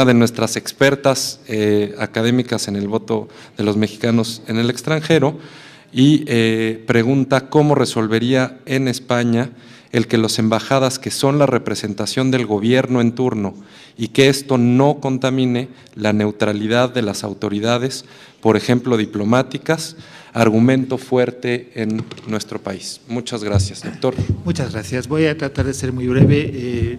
de nuestras expertas académicas en el voto de los mexicanos en el extranjero, y pregunta cómo resolvería en España el que las embajadas, que son la representación del gobierno en turno, y que esto no contamine la neutralidad de las autoridades, por ejemplo, diplomáticas, argumento fuerte en nuestro país. Muchas gracias, doctor. Muchas gracias. Voy a tratar de ser muy breve.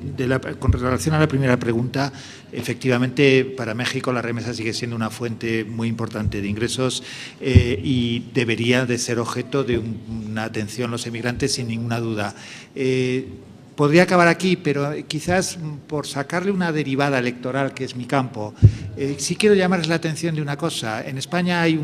Con relación a la primera pregunta, efectivamente, para México la remesa sigue siendo una fuente muy importante de ingresos y debería de ser objeto de una atención a los emigrantes sin ninguna duda. Podría acabar aquí, pero quizás por sacarle una derivada electoral, que es mi campo, sí quiero llamarles la atención de una cosa. En España hay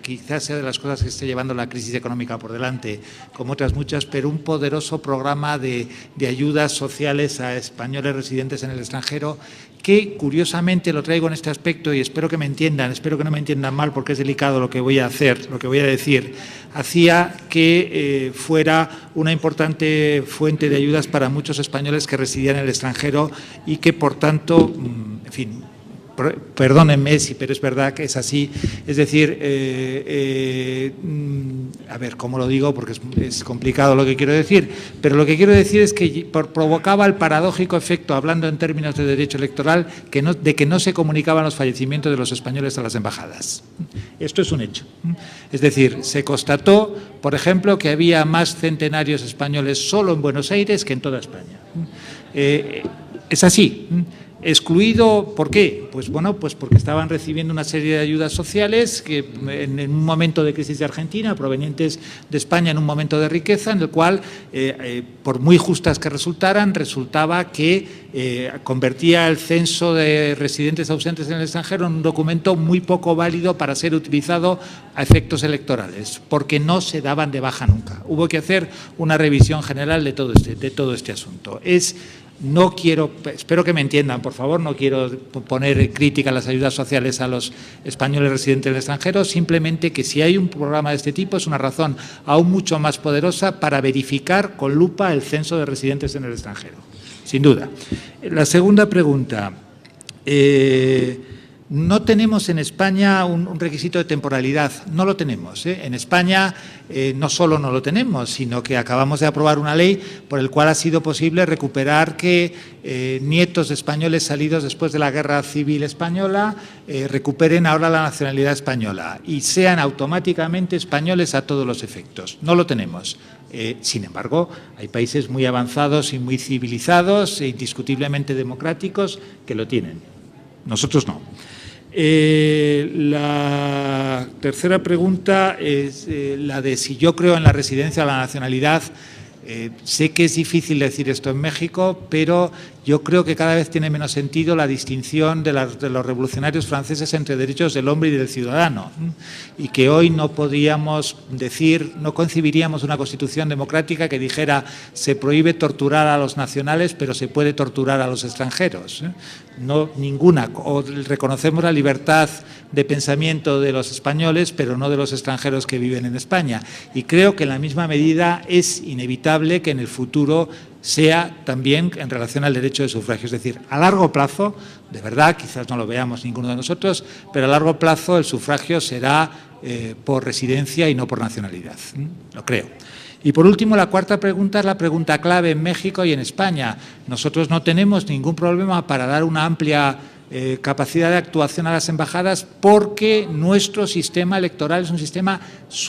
quizás sea de las cosas que esté llevando la crisis económica por delante, como otras muchas, pero un poderoso programa de ayudas sociales a españoles residentes en el extranjero, que curiosamente lo traigo en este aspecto y espero que me entiendan, espero que no me entiendan mal porque es delicado lo que voy a hacer, lo que voy a decir, hacía que fuera una importante fuente de ayudas para muchos españoles que residían en el extranjero y que, por tanto, en fin, perdónenme, pero es verdad que es así. Es decir, a ver, ¿cómo lo digo? Porque es complicado lo que quiero decir, pero lo que quiero decir es que provocaba el paradójico efecto, hablando en términos de derecho electoral, de que no se comunicaban los fallecimientos de los españoles a las embajadas. Esto es un hecho. Es decir, se constató, por ejemplo, que había más centenarios españoles solo en Buenos Aires que en toda España. Es así. Excluido, ¿por qué? Pues bueno, pues porque estaban recibiendo una serie de ayudas sociales que en un momento de crisis de Argentina, provenientes de España en un momento de riqueza, en el cual, por muy justas que resultaba que convertía el censo de residentes ausentes en el extranjero en un documento muy poco válido para ser utilizado a efectos electorales, porque no se daban de baja nunca. Hubo que hacer una revisión general de todo este asunto. No quiero, espero que me entiendan, por favor, no quiero poner crítica a las ayudas sociales a los españoles residentes en el extranjero, simplemente que si hay un programa de este tipo es una razón aún mucho más poderosa para verificar con lupa el censo de residentes en el extranjero, sin duda. La segunda pregunta. No tenemos en España un requisito de temporalidad, no lo tenemos. En España no solo no lo tenemos, sino que acabamos de aprobar una ley por el cual ha sido posible recuperar que nietos de españoles salidos después de la Guerra Civil Española recuperen ahora la nacionalidad española y sean automáticamente españoles a todos los efectos. No lo tenemos. Sin embargo, hay países muy avanzados y muy civilizados e indiscutiblemente democráticos que lo tienen. Nosotros no. La tercera pregunta es la de si yo creo en la residencia o la nacionalidad. Sé que es difícil decir esto en México, pero yo creo que cada vez tiene menos sentido la distinción de los revolucionarios franceses entre derechos del hombre y del ciudadano, y que hoy no podríamos decir, no concibiríamos una constitución democrática que dijera se prohíbe torturar a los nacionales, pero se puede torturar a los extranjeros. No, ninguna. O reconocemos la libertad de pensamiento de los españoles, pero no de los extranjeros que viven en España. Y creo que en la misma medida es inevitable que en el futuro sea también en relación al derecho de sufragio. Es decir, a largo plazo, de verdad, quizás no lo veamos ninguno de nosotros, pero a largo plazo el sufragio será por residencia y no por nacionalidad. Lo creo. Y por último, la cuarta pregunta es la pregunta clave en México y en España. Nosotros no tenemos ningún problema para dar una amplia capacidad de actuación a las embajadas porque nuestro sistema electoral es un sistema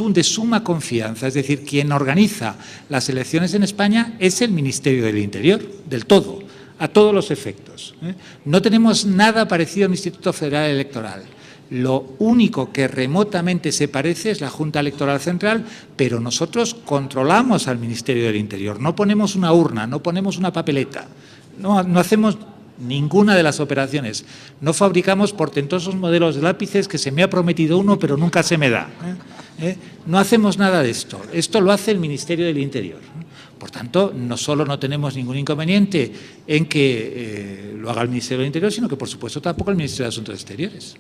de suma confianza. Es decir, quien organiza las elecciones en España es el Ministerio del Interior, del todo, a todos los efectos. No tenemos nada parecido al Instituto Federal Electoral. Lo único que remotamente se parece es la Junta Electoral Central, pero nosotros controlamos al Ministerio del Interior. No ponemos una urna, no ponemos una papeleta, no hacemos ninguna de las operaciones. No fabricamos portentosos modelos de lápices que se me ha prometido uno, pero nunca se me da. No hacemos nada de esto. Esto lo hace el Ministerio del Interior. Por tanto, no solo no tenemos ningún inconveniente en que lo haga el Ministerio del Interior, sino que, por supuesto, tampoco el Ministerio de Asuntos Exteriores.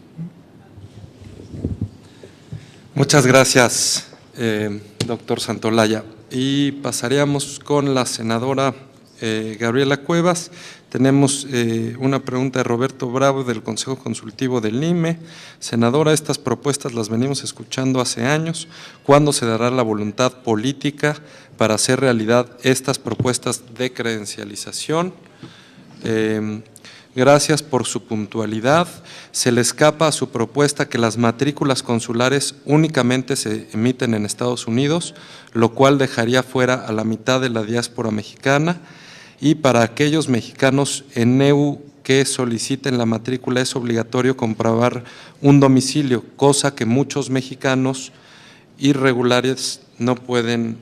Muchas gracias, doctor Santolaya. Y pasaríamos con la senadora Gabriela Cuevas. Tenemos una pregunta de Roberto Bravo del Consejo Consultivo del IME. Senadora, estas propuestas las venimos escuchando hace años. ¿Cuándo se dará la voluntad política para hacer realidad estas propuestas de credencialización? Gracias por su puntualidad. Se le escapa a su propuesta que las matrículas consulares únicamente se emiten en Estados Unidos, lo cual dejaría fuera a la mitad de la diáspora mexicana, y para aquellos mexicanos en EU que soliciten la matrícula es obligatorio comprobar un domicilio, cosa que muchos mexicanos irregulares no pueden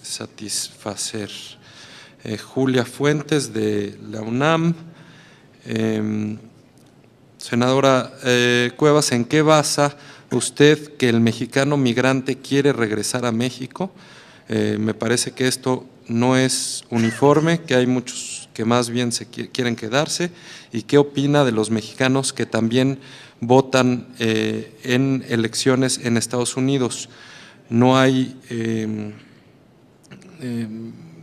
satisfacer. Julia Fuentes, de la UNAM. Senadora Cuevas, ¿en qué basa usted que el mexicano migrante quiere regresar a México? Me parece que esto no es uniforme, que hay muchos que más bien quieren quedarse. ¿Y qué opina de los mexicanos que también votan en elecciones en Estados Unidos? No hay,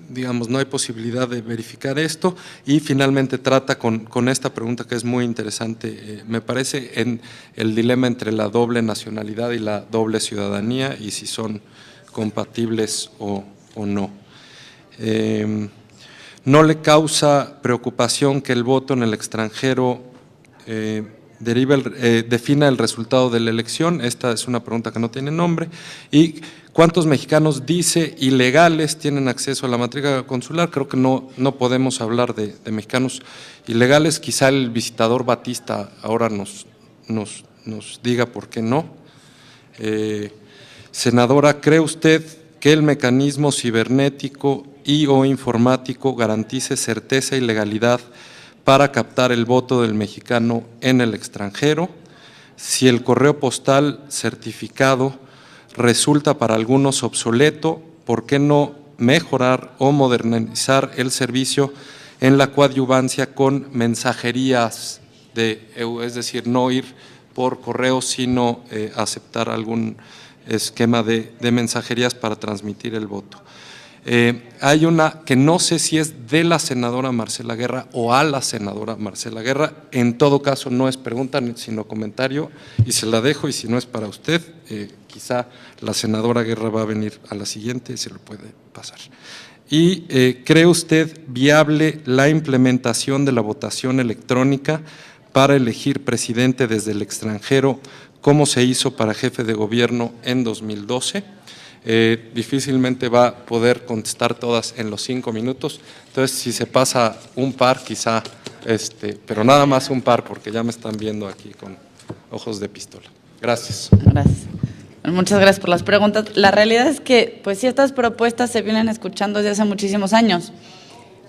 digamos, no hay posibilidad de verificar esto. Y finalmente trata con esta pregunta que es muy interesante, me parece, en el dilema entre la doble nacionalidad y la doble ciudadanía, y si son compatibles o no. ¿No le causa preocupación que el voto en el extranjero defina el resultado de la elección? Esta es una pregunta que no tiene nombre. ¿Y cuántos mexicanos, dice, ilegales tienen acceso a la matrícula consular? Creo que no podemos hablar de mexicanos ilegales. Quizá el visitador Batista ahora nos diga por qué no. Senadora, ¿cree usted que el mecanismo cibernético o informático garantice certeza y legalidad para captar el voto del mexicano en el extranjero? Si el correo postal certificado resulta para algunos obsoleto, ¿por qué no mejorar o modernizar el servicio en la coadyuvancia con mensajerías es decir, no ir por correo, sino aceptar algún esquema de mensajerías para transmitir el voto? Hay una que no sé si es de la senadora Marcela Guerra o a la senadora Marcela Guerra. En todo caso no es pregunta sino comentario, y se la dejo, y si no es para usted, quizá la senadora Guerra va a venir a la siguiente y se lo puede pasar. ¿Y cree usted viable la implementación de la votación electrónica para elegir presidente desde el extranjero, como se hizo para jefe de gobierno en 2012? Difícilmente va a poder contestar todas en los 5 minutos, entonces si se pasa un par quizá, pero nada más un par, porque ya me están viendo aquí con ojos de pistola. Gracias. Gracias. Muchas gracias por las preguntas. La realidad es que, pues sí, estas propuestas se vienen escuchando desde hace muchísimos años,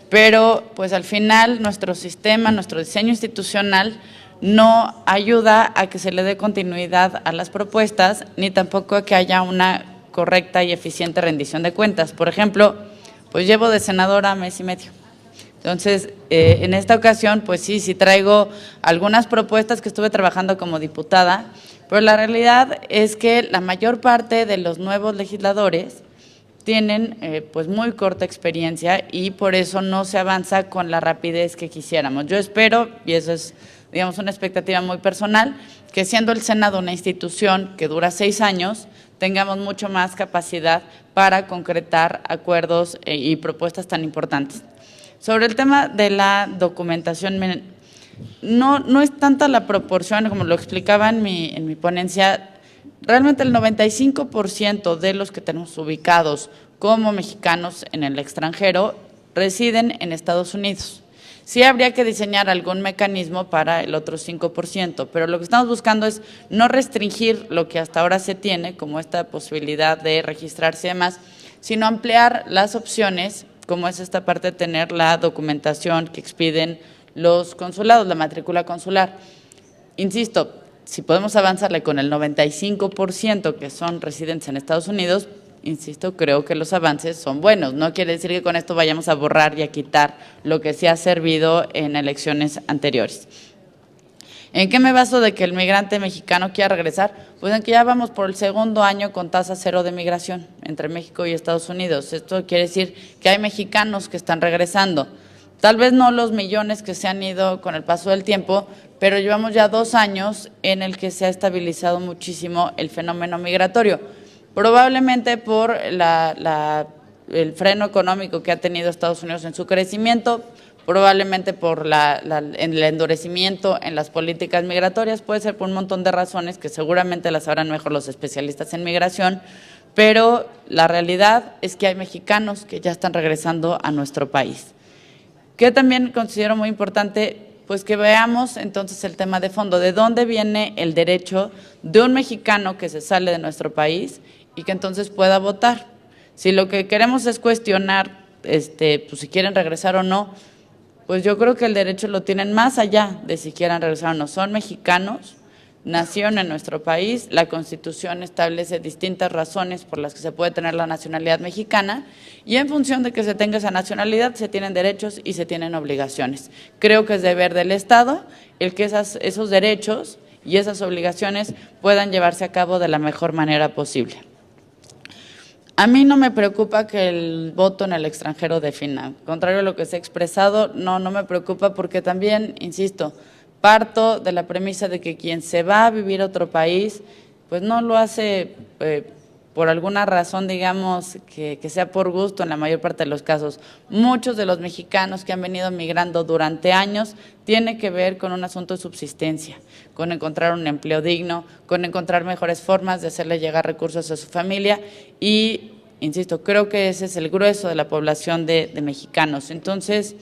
pero pues al final nuestro sistema, nuestro diseño institucional no ayuda a que se le dé continuidad a las propuestas, ni tampoco a que haya una correcta y eficiente rendición de cuentas. Por ejemplo, pues llevo de senadora mes y medio. Entonces, en esta ocasión, pues sí traigo algunas propuestas que estuve trabajando como diputada, pero la realidad es que la mayor parte de los nuevos legisladores tienen pues muy corta experiencia, y por eso no se avanza con la rapidez que quisiéramos. Yo espero, y eso es, digamos, una expectativa muy personal, que siendo el Senado una institución que dura 6 años, tengamos mucho más capacidad para concretar acuerdos y propuestas tan importantes. Sobre el tema de la documentación, no es tanta la proporción, como lo explicaba en mi ponencia. Realmente el 95% de los que tenemos ubicados como mexicanos en el extranjero residen en Estados Unidos. Sí habría que diseñar algún mecanismo para el otro 5%, pero lo que estamos buscando es no restringir lo que hasta ahora se tiene, como esta posibilidad de registrarse y demás, sino ampliar las opciones, como es esta parte de tener la documentación que expiden los consulados, la matrícula consular. Insisto, si podemos avanzarle con el 95% que son residentes en Estados Unidos, insisto, creo que los avances son buenos. No quiere decir que con esto vayamos a borrar y a quitar lo que sí ha servido en elecciones anteriores. ¿En qué me baso de que el migrante mexicano quiera regresar? Pues en que ya vamos por el 2º año con tasa cero de migración entre México y Estados Unidos. Esto quiere decir que hay mexicanos que están regresando. Tal vez no los millones que se han ido con el paso del tiempo, pero llevamos ya 2 años en el que se ha estabilizado muchísimo el fenómeno migratorio. Probablemente por el freno económico que ha tenido Estados Unidos en su crecimiento, probablemente por el endurecimiento en las políticas migratorias, puede ser por un montón de razones que seguramente las sabrán mejor los especialistas en migración, pero la realidad es que hay mexicanos que ya están regresando a nuestro país. Que también considero muy importante, pues que veamos entonces el tema de fondo, de dónde viene el derecho de un mexicano que se sale de nuestro país y que entonces pueda votar. Si lo que queremos es cuestionar, pues si quieren regresar o no, pues yo creo que el derecho lo tienen más allá de si quieran regresar o no. Son mexicanos, nacieron en nuestro país, la Constitución establece distintas razones por las que se puede tener la nacionalidad mexicana y en función de que se tenga esa nacionalidad se tienen derechos y se tienen obligaciones. Creo que es deber del Estado el que esos derechos y esas obligaciones puedan llevarse a cabo de la mejor manera posible. A mí no me preocupa que el voto en el extranjero defina. Contrario a lo que se ha expresado, no me preocupa porque también, insisto, parto de la premisa de que quien se va a vivir a otro país, pues no lo hace por alguna razón, digamos, que sea por gusto en la mayor parte de los casos. Muchos de los mexicanos que han venido migrando durante años tiene que ver con un asunto de subsistencia, con encontrar un empleo digno, con encontrar mejores formas de hacerle llegar recursos a su familia y, insisto, creo que ese es el grueso de la población de mexicanos. Entonces,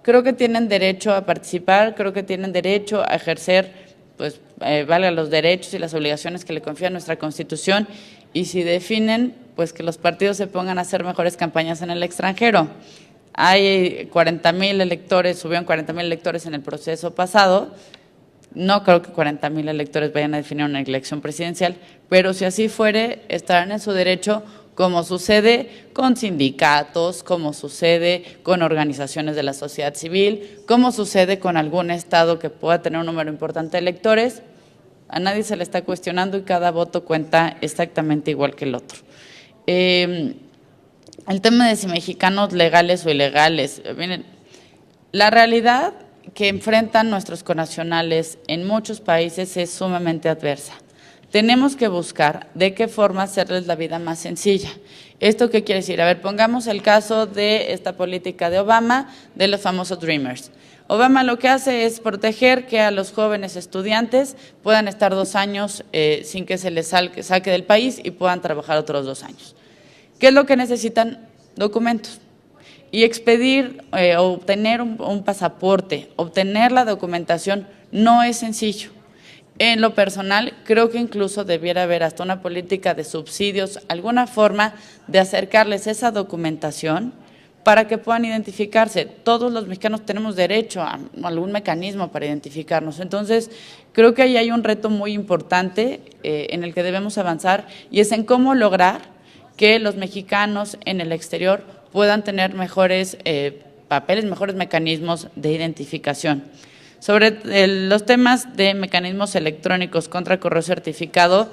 creo que tienen derecho a participar, creo que tienen derecho a ejercer, pues, valga los derechos y las obligaciones que le confía nuestra Constitución y si definen, pues que los partidos se pongan a hacer mejores campañas en el extranjero. Hay 40,000 electores, subieron 40,000 electores en el proceso pasado, no creo que 40,000 electores vayan a definir una elección presidencial, pero si así fuere, estarán en su derecho, como sucede con sindicatos, como sucede con organizaciones de la sociedad civil, como sucede con algún estado que pueda tener un número importante de electores. A nadie se le está cuestionando y cada voto cuenta exactamente igual que el otro. El tema de si mexicanos legales o ilegales, miren, la realidad que enfrentan nuestros connacionales en muchos países es sumamente adversa. Tenemos que buscar de qué forma hacerles la vida más sencilla. ¿Esto qué quiere decir? A ver, pongamos el caso de esta política de Obama, de los famosos Dreamers. Obama lo que hace es proteger que a los jóvenes estudiantes puedan estar 2 años sin que se les saque del país y puedan trabajar otros 2 años. ¿Qué es lo que necesitan? Documentos. Y expedir o obtener un pasaporte, obtener la documentación no es sencillo. En lo personal, creo que incluso debiera haber hasta una política de subsidios, alguna forma de acercarles esa documentación para que puedan identificarse. Todos los mexicanos tenemos derecho a algún mecanismo para identificarnos. Entonces, creo que ahí hay un reto muy importante en el que debemos avanzar y es en cómo lograr que los mexicanos en el exterior puedan tener mejores papeles, mejores mecanismos de identificación. Sobre los temas de mecanismos electrónicos contra correo certificado,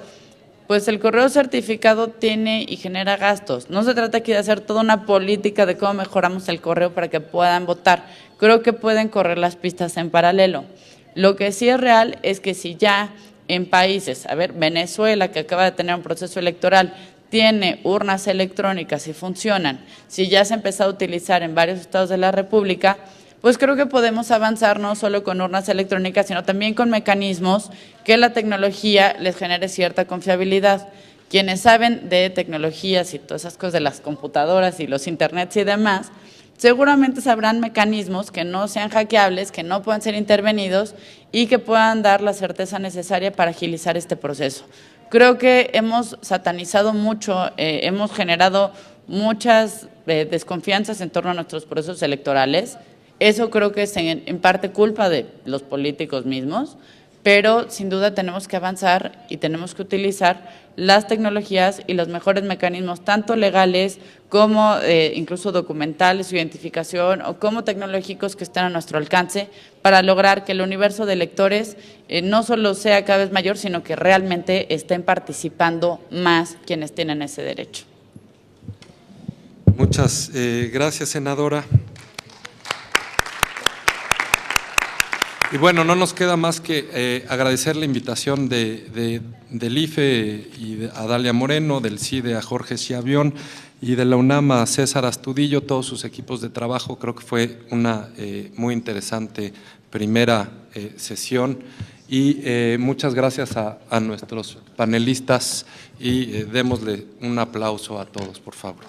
pues el correo certificado tiene y genera gastos. No se trata aquí de hacer toda una política de cómo mejoramos el correo para que puedan votar. Creo que pueden correr las pistas en paralelo. Lo que sí es real es que si ya en países, a ver, Venezuela, que acaba de tener un proceso electoral, tiene urnas electrónicas y funcionan, si ya se ha empezado a utilizar en varios estados de la República, pues creo que podemos avanzar no solo con urnas electrónicas, sino también con mecanismos que la tecnología les genere cierta confiabilidad. Quienes saben de tecnologías y todas esas cosas de las computadoras y los internets y demás, seguramente sabrán mecanismos que no sean hackeables, que no puedan ser intervenidos y que puedan dar la certeza necesaria para agilizar este proceso. Creo que hemos satanizado mucho, hemos generado muchas desconfianzas en torno a nuestros procesos electorales. Eso creo que es en parte culpa de los políticos mismos, pero sin duda tenemos que avanzar y tenemos que utilizar las tecnologías y los mejores mecanismos, tanto legales como incluso documentales, su identificación o como tecnológicos que estén a nuestro alcance para lograr que el universo de electores no solo sea cada vez mayor, sino que realmente estén participando más quienes tienen ese derecho. Muchas gracias, senadora. Y bueno, no nos queda más que agradecer la invitación del IFE a Dalia Moreno, del CIDE a Jorge Schiavión y de la UNAM a César Astudillo, todos sus equipos de trabajo. Creo que fue una muy interesante primera sesión y muchas gracias a nuestros panelistas y démosle un aplauso a todos, por favor.